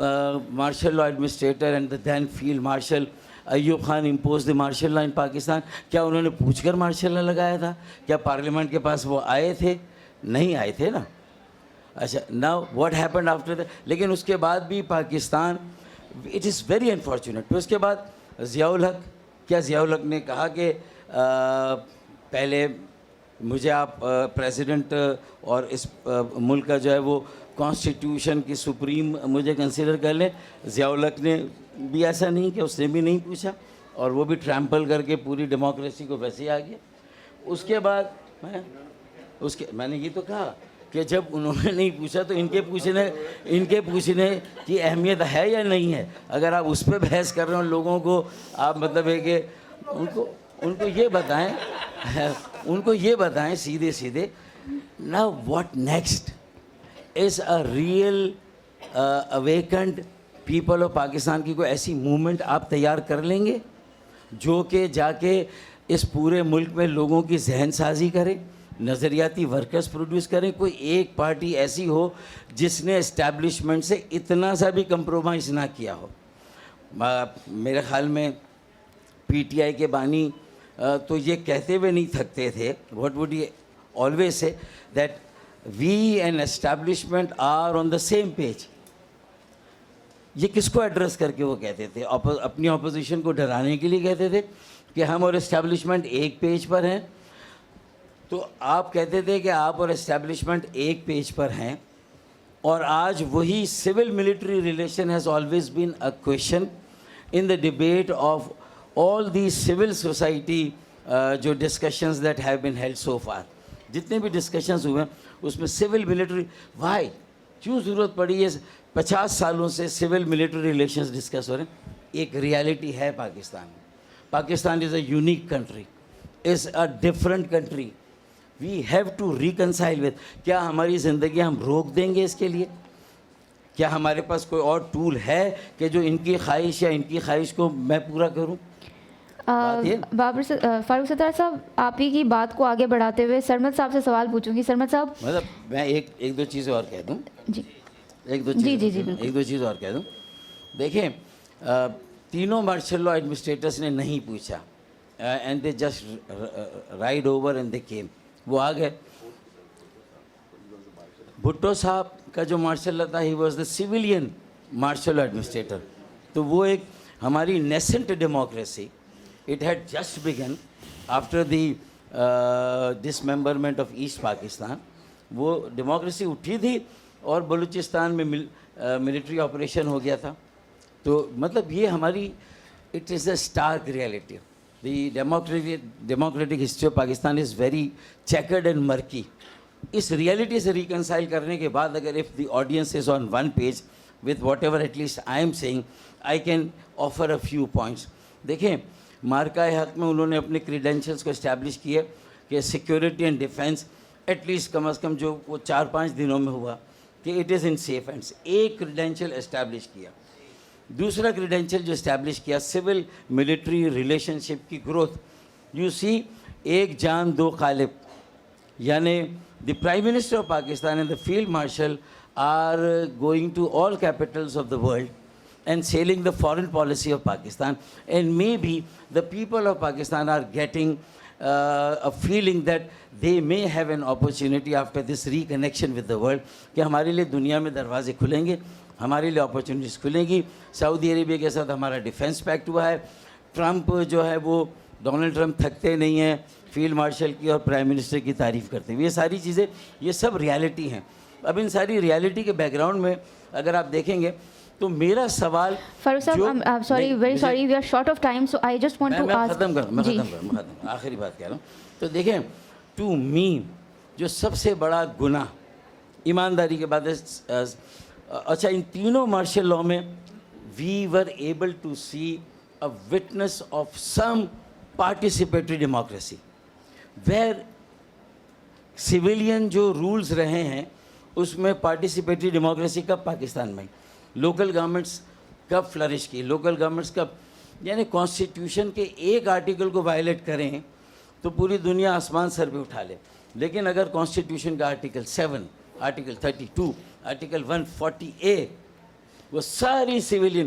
martial law administrator and the then field marshal Ayub Khan impose the martial law in Pakistan. کیا انہوں نے پوچھ کر مارشل لا لگایا تھا؟ کیا پارلیمنٹ کے پاس وہ آئے تھے؟ نہیں آئے تھے نا. اچھا now what happened after that. لیکن اس کے بعد بھی Pakistan it is very unfortunate. پھر اس کے بعد ضیاء الحق, کیا ضیاء الحق نے کہا کہ پہلے مجھے آپ پریزیڈنٹ اور اس ملک کا جو ہے وہ کانسٹیٹیوشن کی سپریم مجھے کنسیڈر کر لیں؟ ضیاء الحق نے بھی ایسا نہیں کہ اس نے بھی نہیں پوچھا, اور وہ بھی ٹریمپل کر کے پوری ڈیموکریسی کو ویسے ہی آ گیا. اس کے بعد میں نے یہ تو کہا کہ جب انہوں نے نہیں پوچھا تو ان کے پوچھنے کی اہمیت ہے یا نہیں ہے؟ اگر آپ اس پہ بحث کر رہے ہو لوگوں کو, آپ مطلب ہے کہ ان کو یہ بتائیں سیدھے نا what next is a real awakened people of Pakistan کی کوئی ایسی موومنٹ آپ تیار کر لیں گے جو کہ جا کے اس پورے ملک میں لوگوں کی ذہن سازی کرے, نظریاتی ورکرز پروڈیوس کریں. کوئی ایک پارٹی ایسی ہو جس نے اسٹیبلشمنٹ سے اتنا سا بھی کمپرومائز نہ کیا ہو. میرے خیال میں پی ٹی آئی کے بانی تو یہ کہتے ہوئے نہیں تھکتے تھے, what would you always say that we and establishment are on the same page. یہ کس کو ایڈریس کر کے وہ کہتے تھے؟ اپنی اپوزیشن کو ڈرانے کے لیے کہتے تھے کہ ہم اور اسٹیبلشمنٹ ایک پیج پر ہیں. تو آپ کہتے تھے کہ آپ اور اسٹیبلشمنٹ ایک پیج پر ہیں, اور آج وہی civil military relation has always been a question in the debate of all the civil society جو discussions that have been held so far. جتنے بھی ڈسکشنز ہوئے ہیں اس میں سول ملٹری وائی کیوں ضرورت پڑی ہے؟ 50 سالوں سے سول ملٹری ریلیشنز ڈسکس ہو رہے ہیں. ایک ریالٹی ہے پاکستان میں. Pakistan is a unique country, is a different country. We have to reconcile with. کیا ہماری زندگی ہم روک دیں گے اس کے لیے؟ کیا ہمارے پاس کوئی اور ٹول ہے کہ جو ان کی خواہش یا ان کی خواہش کو میں پورا کروں؟ فاروق ستار صاحب, آپ ہی کی بات کو آگے بڑھاتے ہوئے سرمد صاحب سے سوال پوچھوں گی. سرمد صاحب, مطلب میں ایک دو چیزیں اور کہہ دوں. جی ایک دو چیز اور کہہ دوں. دیکھیں, تینوں مارشل لا ایڈمنسٹریٹرس نے نہیں پوچھا, and they just ride over and they came. وہ آ گئے. بھٹو صاحب کا جو مارشل لا تھا, he was the civilian martial law administrator. تو وہ ایک ہماری nascent democracy, it had just begun after the dismemberment of East Pakistan. وہ ڈیموکریسی اٹھی تھی اور بلوچستان میں ملٹری آپریشن ہو گیا تھا. تو مطلب یہ ہماری it is a stark reality. The democratic history of Pakistan is very chequered and murky. اس ریئلٹی سے ریکنسائل کرنے کے بعد اگر if the audience is on one page with whatever at least I am saying, I can offer a few points. دیکھیں, مارکہ حق میں انہوں نے اپنے کریڈینشلز کو اسٹیبلش کیے کہ security and defence at least کم از کم جو وہ 4-5 دنوں میں ہوا کہ it is in safe hands. ایک کریڈینشل اسٹیبلش کیا. دوسرا کریڈینشل جو اسٹیبلش کیا, سول ملٹری ریلیشن شپ کی گروتھ. یو سی, ایک جان دو قالب, یعنی the prime minister of Pakistan and the field marshal are going to all capitals of the world and sailing the foreign policy of Pakistan, and maybe the people of Pakistan are getting a feeling that they may have an opportunity after this reconnection with the world کہ ہمارے لیے دنیا میں دروازے کھلیں گے, ہمارے لیے اپرچونیٹیز کھلیں گی. سعودی عربیہ کے ساتھ ہمارا ڈیفینس پیکٹ ہوا ہے. ٹرمپ جو ہے وہ ڈونلڈ ٹرمپ تھکتے نہیں ہیں فیلڈ مارشل کی اور پرائم منسٹر کی تعریف کرتے ہیں. یہ ساری چیزیں, یہ سب ریالٹی ہیں. اب ان ساری ریالٹی کے بیک گراؤنڈ میں اگر آپ دیکھیں گے تو میرا سوال, Farooq Sahab, sorry, very sorry, we are short of time, so I just want to ask. ختم آخری بات کہہ رہا ہوں. تو دیکھیں, ٹو می جو سب سے بڑا گناہ ایمانداری کے بعد, اچھا ان تینوں مارشل لا میں we were able to see a witness of some participatory democracy where civilian جو رولز رہے ہیں اس میں پارٹیسپیٹری ڈیموکریسی کب پاکستان میں, لوکل گورنمنٹس کب فلرش کی, لوکل گورنمنٹس کب, یعنی کانسٹیٹیوشن کے ایک آرٹیکل کو وائلیٹ کریں تو پوری دنیا آسمان سر پہ اٹھا لے. لیکن اگر کانسٹیٹیوشن کا آرٹیکل 7, آرٹیکل 32, آرٹیکل 140A وہ ساری civilian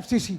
FCC।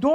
2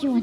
Q&A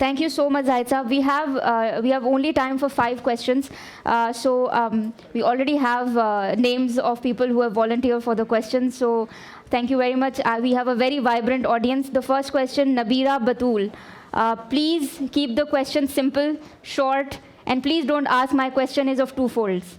Thank you so much, Zahid sir. We have only time for 5 questions. We already have names of people who have volunteered for the questions. So thank you very much. We have a very vibrant audience. The first question, Nabira Batul. Please keep the question simple, short, and please don't ask my question is of 2 folds.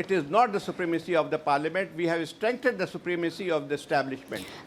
It is not the supremacy of the parliament. We have strengthened the supremacy of the establishment.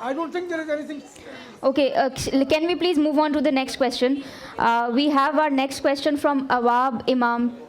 I don't think there is anything. Okay, can we please move on to the next question? We have our next question from Awab Imam.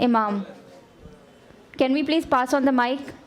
Imam? Can we please pass on the mic?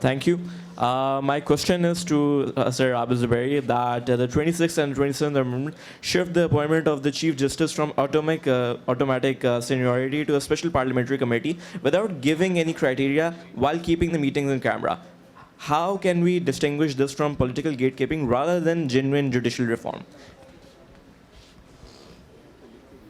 Thank you. My question is to Sir Abid Zubairi that the 26th and 27th Amendment shift the appointment of the Chief Justice from automatic seniority to a special parliamentary committee without giving any criteria while keeping the meetings in camera. How can we distinguish this from political gatekeeping rather than genuine judicial reform?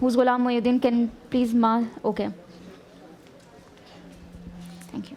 Who's Ghulam Moinuddin? Can please okay. Thank you.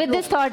with this thought,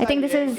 I think this is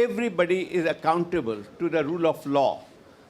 everybody is accountable to the rule of law.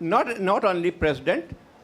Not only president,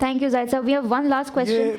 Thank you, Zahid sir. We have one last question.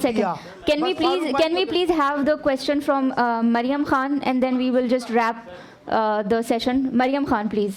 second. Can we please have the question from Mariam Khan, and then we will just wrap the session. Mariam Khan, please.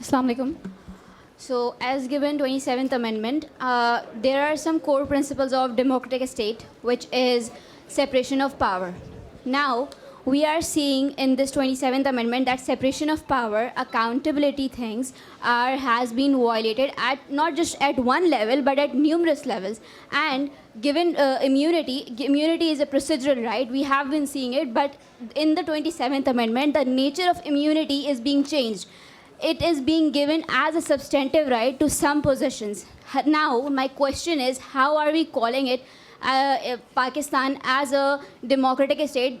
Assalamu alaikum. So, as given 27th Amendment, there are some core principles of democratic state, which is separation of power. Now, we are seeing in this 27th Amendment that separation of power, accountability things has been violated at not just at one level, but at numerous levels. And given immunity is a procedural right. We have been seeing it, but in the 27th Amendment, the nature of immunity is being changed. It is being given as a substantive right to some positions. Now, my question is, how are we calling it Pakistan as a democratic state,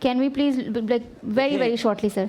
Can we please like very shortly sir?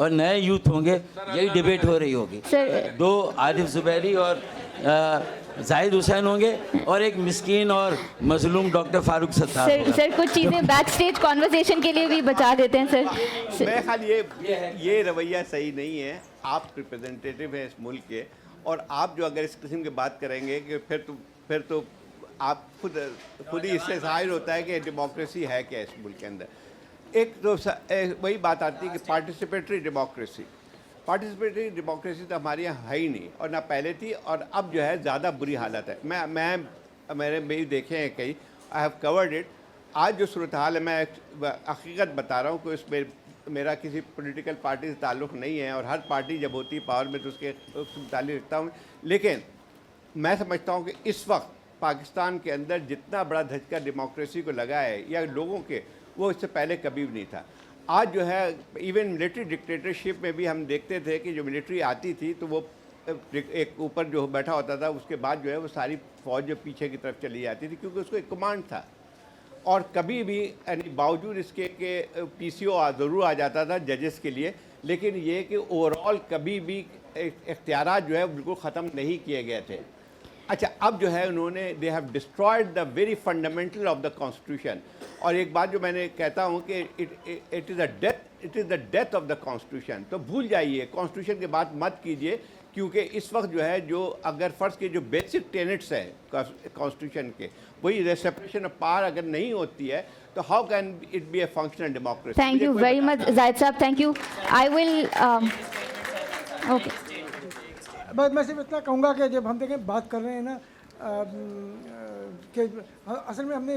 اور نئے یوتھ ہوں گے, یہی ڈبیٹ ہو رہی ہوگی. سر 2 عارف زبیری اور زاہد حسین ہوں گے, اور ایک مسکین اور مظلوم ڈاکٹر فاروق ستار سر ہوگا. سر کچھ چیزیں بیک اسٹیج کانورسیشن کے لیے بھی بچا دیتے ہیں سر. میرے خیال یہ رویہ صحیح نہیں ہے. آپ ریپرزنٹیٹیو ہیں اس ملک کے, اور آپ جو اگر اس قسم کی بات کریں گے کہ پھر تو آپ خود ہی اس سے ظاہر ہوتا ہے کہ ڈیموکریسی ہے کیا اس ملک کے اندر. ایک تو وہی بات آتی ہے کہ پارٹیسپیٹری ڈیموکریسی تو ہمارے یہاں ہے ہی نہیں, اور نہ پہلے تھی, اور اب جو ہے زیادہ بری حالت ہے. میں بھی دیکھے ہیں کئی, آئی ہیو کورڈ اٹ. آج جو صورتحال ہے, میں حقیقت بتا رہا ہوں کہ اس میں میرا کسی پولیٹیکل پارٹی سے تعلق نہیں ہے, اور ہر پارٹی جب ہوتی ہے پاور میں تو اس سے تعلق رکھتا ہوں, لیکن میں سمجھتا ہوں کہ اس وقت پاکستان کے اندر جتنا بڑا دھچکا ڈیموکریسی کو لگا ہے یا لوگوں کے, وہ اس سے پہلے کبھی بھی نہیں تھا. آج جو ہے ایون ملٹری ڈکٹیٹرشپ میں بھی ہم دیکھتے تھے کہ جو ملٹری آتی تھی تو وہ ایک اوپر جو بیٹھا ہوتا تھا, اس کے بعد جو ہے وہ ساری فوج جو پیچھے کی طرف چلی جاتی تھی, کیونکہ اس کو ایک کمانڈ تھا. اور کبھی بھی یعنی باوجود اس کے کہ پی سی او ضرور آ جاتا تھا ججز کے لیے, لیکن یہ کہ اوور آل کبھی بھی اختیارات جو ہے بالکل ختم نہیں کیے گئے تھے. اچھا, اب جو ہے انہوں نے they have destroyed the very fundamental of the constitution. اور ایک بات جو میں نے کہتا ہوں کہ it is the death of the constitution. تو بھول جائیے, کانسٹیٹیوشن کی بات مت کیجیے, کیونکہ اس وقت جو ہے جو اگر فرض کے جو بیسک ٹینٹس ہیں کانسٹیٹیوشن کے, وہی سیپریشن آف پاور اگر نہیں ہوتی ہے تو how can it be a functional democracy. Thank you very much Zahid صاحب, thank you. I will okay. بس میں صرف اتنا کہوں گا کہ جب ہم دیکھیں بات کر رہے ہیں نا کہ اصل میں ہم نے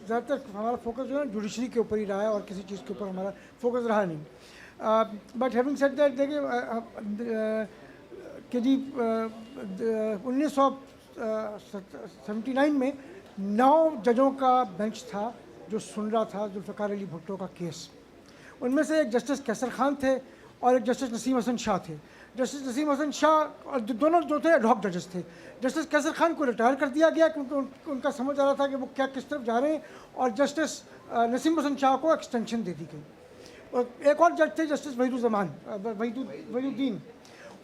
زیادہ تر ہمارا فوکس جو ہے جوڈیشری کے اوپر ہی رہا ہے, اور کسی چیز کے اوپر ہمارا فوکس رہا نہیں. بٹ ہیونگ سیڈ دیٹ, دیکھیے کہ جی 1979 میں 9 ججوں کا بینچ تھا جو سن رہا تھا ذوالفقار علی بھٹو کا کیس. ان میں سے ایک جسٹس کیسر خان تھے اور ایک جسٹس نسیم حسن شاہ تھے. جسٹس نسیم حسن شاہ اور دونوں جو تھے ایڈ ہاک ججز تھے. جسٹس کیسر خان کو ریٹائر کر دیا گیا کیونکہ ان کا سمجھ آ رہا تھا کہ وہ کیا کس طرف جا رہے ہیں, اور جسٹس نسیم حسن شاہ کو ایکسٹینشن دے دی گئی. اور ایک اور جج تھے جسٹس وحید الدین,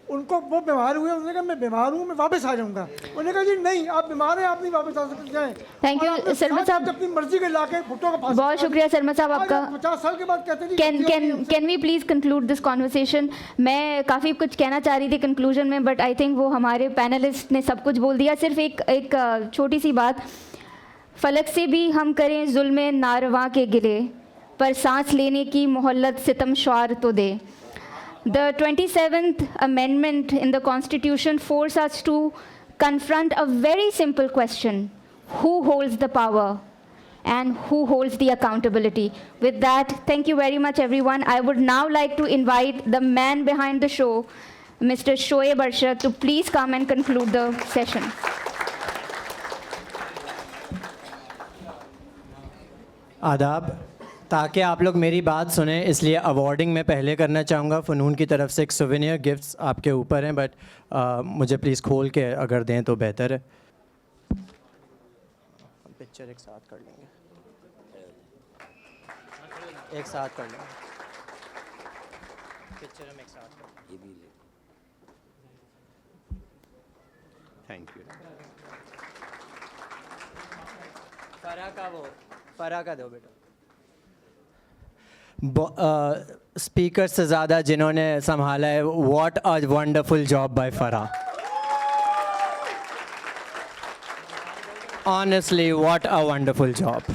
ان کو وہ بیمار ہوئے, انہوں نے کہا میں بیمار ہوں, میں واپس آ جاؤں گا. انہوں نے کہا جی نہیں, آپ بیمار ہیں, آپ نہیں واپس آ سکتے, جائیں. تھینک یو سرمد صاحب, اپنی مرضی کے لا کے بھٹو کا پاس. بہت شکریہ سرمد صاحب آپ کا. 50 سال کے بعد کہتے ہیں can we please conclude this conversation. میں کافی کچھ کہنا چاہ رہی تھی کنکلوژن میں, بٹ آئی تھنک وہ ہمارے پینلسٹ نے سب کچھ بول دیا. صرف ایک چھوٹی سی بات, فلک سے بھی ہم کریں ظلم نارواں کے گلے, پر سانس لینے کی مہلت ستم شوار تو دے. The 27th Amendment in the Constitution forces us to confront a very simple question: who holds the power and who holds the accountability? With that, thank you very much everyone. I would now like to invite the man behind the show, Mr. Shoaib Arshad, to please come and conclude the session. آداب. تاکہ آپ لوگ میری بات سنیں اس لیے ایوارڈنگ میں پہلے کرنا چاہوں گا. فنون کی طرف سے ایک سوینئر گفٹس آپ کے اوپر ہیں, بٹ مجھے پلیز کھول کے اگر دیں تو بہتر ہے. پکچر ایک ساتھ کر لیں گے, ایک ساتھ کر لیں گے پکچر, ہم ایک ساتھ کر لیں گے. Thank you. فرا کا دو بیٹا. اسپیکر سے زیادہ جنہوں نے سنبھالا ہے, what a wonderful job by Fara. Honestly what a wonderful job.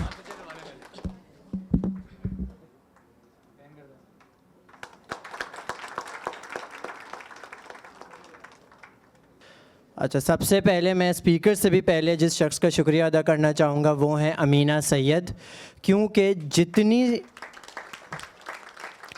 اچھا, سب سے پہلے میں اسپیکر سے بھی پہلے جس شخص کا شکریہ ادا کرنا چاہوں گا وہ ہیں امینہ سید, کیونکہ جتنی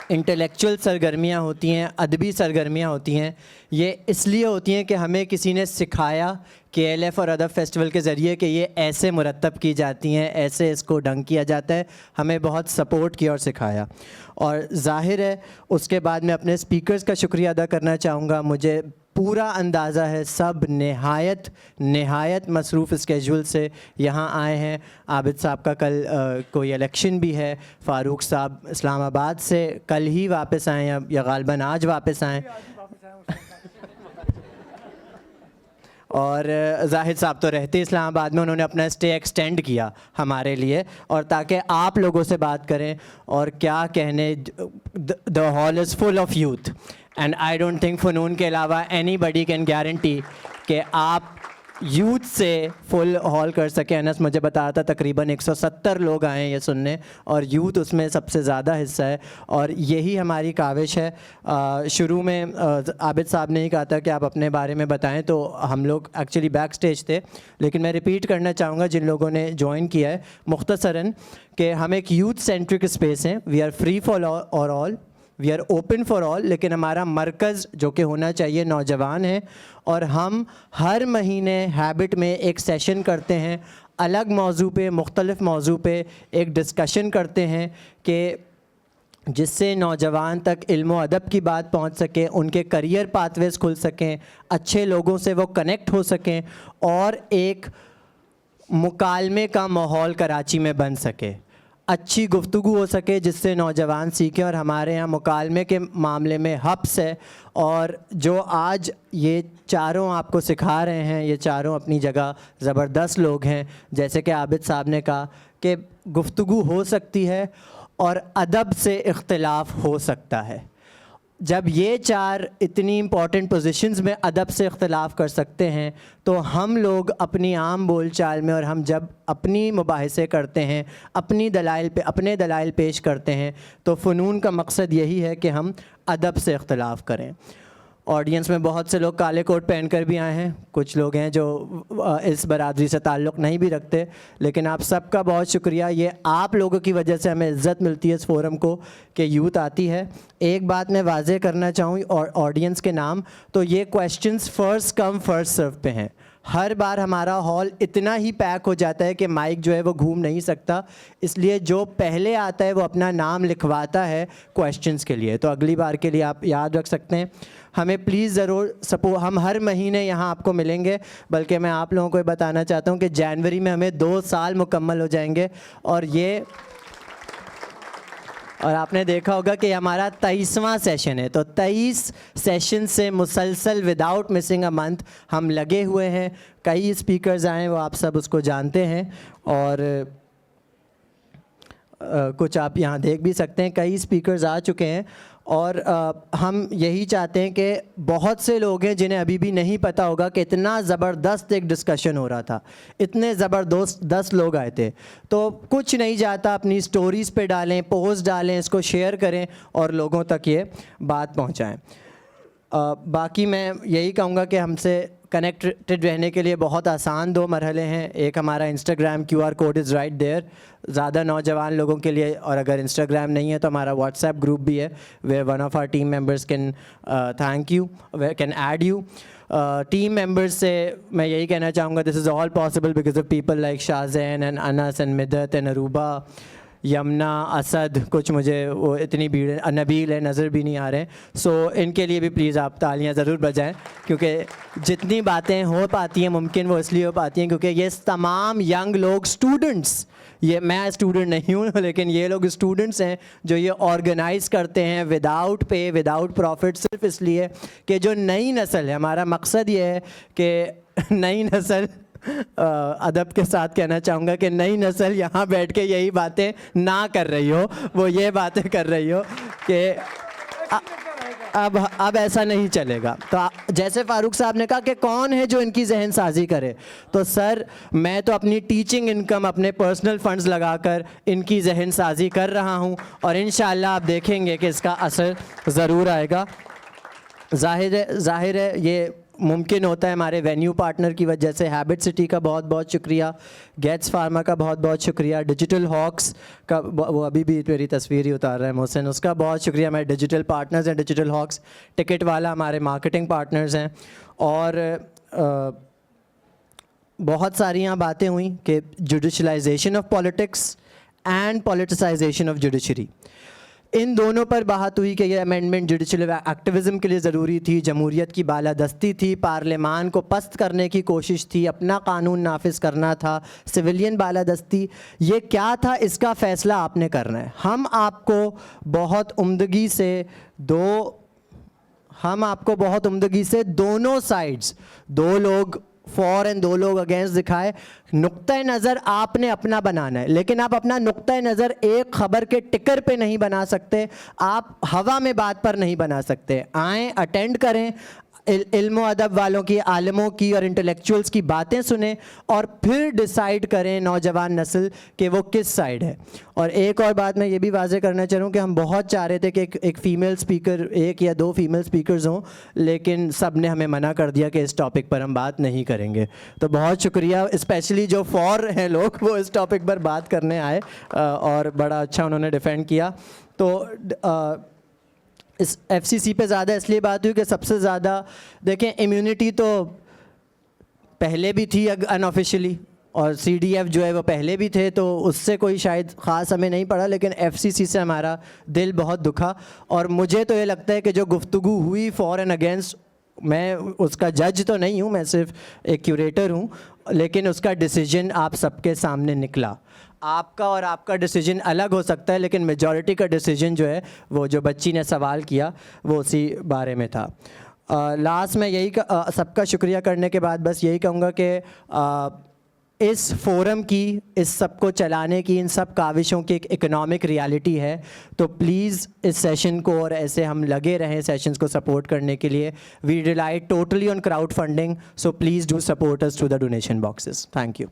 انٹلیکچوئل سرگرمیاں ہوتی ہیں, ادبی سرگرمیاں ہوتی ہیں, یہ اس لیے ہوتی ہیں کہ ہمیں کسی نے سکھایا KLF اور ادب فیسٹیول کے ذریعے کہ یہ ایسے مرتب کی جاتی ہیں, ایسے اس کو ڈھنگ کیا جاتا ہے. ہمیں بہت سپورٹ کیا اور سکھایا. اور ظاہر ہے اس کے بعد میں اپنے اسپیکرز کا شکریہ ادا کرنا چاہوں گا. مجھے پورا اندازہ ہے سب نہایت مصروف اسکیجول سے یہاں آئے ہیں. عابد صاحب کا کل کوئی الیکشن بھی ہے, فاروق صاحب اسلام آباد سے کل ہی واپس آئے ہیں یا غالباً آج واپس آئیں, اور زاہد صاحب تو رہتے اسلام آباد میں, انہوں نے اپنا اسٹے ایکسٹینڈ کیا ہمارے لیے, اور تاکہ آپ لوگوں سے بات کریں. اور کیا کہنے, the hall is full of youth, and I don't think فنون کے علاوہ اینی بڈی کین گارنٹی کہ آپ یوتھ سے فل ہال کر سکیں. انس مجھے بتایا تھا تقریباً 170 لوگ آئے ہیں یہ سننے, اور یوتھ اس میں سب سے زیادہ حصہ ہے, اور یہی ہماری کاوش ہے. شروع میں عابد صاحب نے ہی کہا تھا کہ آپ اپنے بارے میں بتائیں, تو ہم لوگ ایکچولی بیک سٹیج تھے, لیکن میں ریپیٹ کرنا چاہوں گا جن لوگوں نے جوائن کیا ہے مختصراً کہ ہم ایک یوتھ سینٹرک اسپیس ہیں. We are free for all, we are open for all, لیکن ہمارا مرکز جو کہ ہونا چاہیے نوجوان ہے. اور ہم ہر مہینے ہیبٹ میں ایک سیشن کرتے ہیں, الگ موضوع پہ, مختلف موضوع پہ ایک ڈسکشن کرتے ہیں کہ جس سے نوجوان تک علم و ادب کی بات پہنچ سکے, ان کے کریئر پاتھ ویز کھل سکیں, اچھے لوگوں سے وہ کنیکٹ ہو سکیں, اور ایک مکالمے کا ماحول کراچی میں بن سکے, اچھی گفتگو ہو سکے جس سے نوجوان سیکھیں. اور ہمارے یہاں مکالمے کے معاملے میں ہبس ہے, اور جو آج یہ چاروں آپ کو سکھا رہے ہیں, یہ چاروں اپنی جگہ زبردست لوگ ہیں. جیسے کہ عابد صاحب نے کہا کہ گفتگو ہو سکتی ہے اور ادب سے اختلاف ہو سکتا ہے. جب یہ چار اتنی امپورٹنٹ پوزیشنز میں ادب سے اختلاف کر سکتے ہیں, تو ہم لوگ اپنی عام بول چال میں, اور ہم جب اپنی مباحثے کرتے ہیں, اپنے دلائل پیش کرتے ہیں, تو فنون کا مقصد یہی ہے کہ ہم ادب سے اختلاف کریں. آڈینس میں بہت سے لوگ کالے کوٹ پہن کر بھی آئے ہیں, کچھ لوگ ہیں جو اس برادری سے تعلق نہیں بھی رکھتے, لیکن آپ سب کا بہت شکریہ. یہ آپ لوگوں کی وجہ سے ہمیں عزت ملتی ہے اس فورم کو کہ یوتھ آتی ہے. ایک بات میں واضح کرنا چاہوں آڈینس کے نام, تو یہ questions first come first serve پہ ہیں. ہر بار ہمارا ہال اتنا ہی پیک ہو جاتا ہے کہ مائک جو ہے وہ گھوم نہیں سکتا, اس لیے جو پہلے آتا ہے وہ اپنا نام لکھواتا ہے کویسچنز کے لیے. تو اگلی بار کے لیے آپ یاد رکھ سکتے ہیں. ہمیں پلیز ضرور ہم ہر مہینے یہاں آپ کو ملیں گے, بلکہ میں آپ لوگوں کو یہ بتانا چاہتا ہوں کہ جنوری میں ہمیں 2 سال مکمل ہو جائیں گے, اور آپ نے دیکھا ہوگا کہ ہمارا 23واں سیشن ہے. تو 23 سیشن سے مسلسل وداؤٹ مسنگ اے منتھ ہم لگے ہوئے ہیں. کئی اسپیکرز آئے ہیں, وہ آپ سب اس کو جانتے ہیں, اور کچھ آپ یہاں دیکھ بھی سکتے ہیں, کئی اسپیکرز آ چکے ہیں. اور ہم یہی چاہتے ہیں کہ بہت سے لوگ ہیں جنہیں ابھی بھی نہیں پتہ ہوگا کہ اتنا زبردست ایک ڈسکشن ہو رہا تھا, اتنے زبردست لوگ آئے تھے. تو کچھ نہیں جاتا, اپنی سٹوریز پہ ڈالیں, پوسٹ ڈالیں, اس کو شیئر کریں اور لوگوں تک یہ بات پہنچائیں. باقی میں یہی کہوں گا کہ ہم سے کنیکٹڈ رہنے کے لیے بہت آسان 2 مرحلے ہیں. ایک ہمارا Instagram QR code is right there زیادہ نوجوان لوگوں کے لیے, اور اگر انسٹاگرام نہیں ہے تو ہمارا واٹس ایپ گروپ بھی ہے, where one of our team members can can add you. Team members سے میں یہی کہنا چاہوں گا, this is all possible because of people like Shahzain and Anas and Midhat and Aruba, Yumna, Asad, کچھ مجھے وہ اتنی بھیڑ, نبیل ہے, نظر بھی نہیں آ رہے ہیں. سو ان کے لیے بھی پلیز آپ تالیاں ضرور بجائیں, کیونکہ جتنی باتیں ہو پاتی ہیں ممکن وہ اس لیے ہو پاتی ہیں کیونکہ یہ تمام ینگ لوگ اسٹوڈنٹس, یہ میں اسٹوڈنٹ نہیں ہوں لیکن یہ لوگ اسٹوڈنٹس ہیں جو یہ آرگنائز کرتے ہیں وداؤٹ پے, وداؤٹ پروفٹ, صرف اس لیے کہ جو نئی نسل ہے, ہمارا مقصد یہ ہے کہ نئی نسل, ادب کے ساتھ کہنا چاہوں گا کہ نئی نسل یہاں بیٹھ کے یہی باتیں نہ کر رہی ہو, وہ یہ باتیں کر رہی ہو کہ اب ایسا نہیں چلے گا. تو جیسے فاروق صاحب نے کہا کہ کون ہے جو ان کی ذہن سازی کرے, تو سر میں تو اپنی ٹیچنگ انکم, اپنے پرسنل فنڈز لگا کر ان کی ذہن سازی کر رہا ہوں, اور انشاءاللہ آپ دیکھیں گے کہ اس کا اثر ضرور آئے گا. ظاہر ہے یہ ممکن ہوتا ہے ہمارے وینیو پارٹنر کی وجہ سے. ہیبٹ سٹی کا بہت بہت شکریہ, گیٹس فارما کا بہت بہت شکریہ, ڈیجیٹل ہاکس کا, وہ ابھی بھی میری تصویر ہی اتار رہا ہے محسن, اس کا بہت شکریہ. ہمارے ڈیجیٹل پارٹنرز ہیں, ڈیجیٹل ہاکس, ٹکٹ والا ہمارے مارکیٹنگ پارٹنرز ہیں. اور بہت ساری یہاں باتیں ہوئیں کہ judicialization of politics and politicization of judiciary. ان دونوں پر بات ہوئی کہ یہ امینڈمنٹ جوڈیشل ایکٹیوزم کے لیے ضروری تھی, جمہوریت کی بالادستی تھی, پارلیمان کو پست کرنے کی کوشش تھی, اپنا قانون نافذ کرنا تھا, سویلین بالادستی, یہ کیا تھا, اس کا فیصلہ آپ نے کرنا ہے. ہم آپ کو بہت عمدگی سے دونوں سائڈز, 2 لوگ فور اینڈ 2 لوگ اگینسٹ دکھائے. نقطۂ نظر آپ نے اپنا بنانا ہے, لیکن آپ اپنا نقطۂ نظر ایک خبر کے ٹکر پہ نہیں بنا سکتے, آپ ہوا میں بات پر نہیں بنا سکتے. آئیں, اٹینڈ کریں, علم و ادب والوں کی, عالموں کی اور انٹلیکچوئلس کی باتیں سنیں, اور پھر ڈیسائیڈ کریں نوجوان نسل کہ وہ کس سائڈ ہے. اور ایک اور بات میں یہ بھی واضح کرنا چاہوں کہ ہم بہت چاہ رہے تھے کہ ایک فیمیل اسپیکر, 1 یا 2 فیمیل اسپیکرز ہوں, لیکن سب نے ہمیں منع کر دیا کہ اس ٹاپک پر ہم بات نہیں کریں گے. تو بہت شکریہ, اسپیشلی جو فور ہیں لوگ, وہ اس ٹاپک پر بات کرنے آئے اور بڑا اچھا انہوں نے ڈیفینڈ کیا. تو اس ایف سی سی پہ زیادہ اس لیے بات ہوئی کہ سب سے زیادہ دیکھیں امیونٹی تو پہلے بھی تھی ان آفیشلی, اور سی ڈی ایف جو ہے وہ پہلے بھی تھے, تو اس سے کوئی شاید خاص ہمیں نہیں پڑا, لیکن ایف سی سی سے ہمارا دل بہت دکھا. اور مجھے تو یہ لگتا ہے کہ جو گفتگو ہوئی فار اینڈ اگینسٹ, میں اس کا جج تو نہیں ہوں, میں صرف ایک کیوریٹر ہوں, لیکن اس کا ڈیسیجن آپ سب کے سامنے نکلا. آپ کا اور آپ کا ڈیسیجن الگ ہو سکتا ہے, لیکن میجورٹی کا ڈیسیجن جو ہے, وہ جو بچی نے سوال کیا وہ اسی بارے میں تھا. لاسٹ میں یہی سب کا شکریہ کرنے کے بعد بس یہی کہوں گا کہ اس فورم کی, اس سب کو چلانے کی, ان سب کاوشوں کی ایک اکنامک ریالٹی ہے. تو پلیز اس سیشن کو, اور ایسے ہم لگے رہیں سیشنز کو سپورٹ کرنے کے لیے. We rely totally on crowd funding, so please do support us through the donation boxes. Thank you.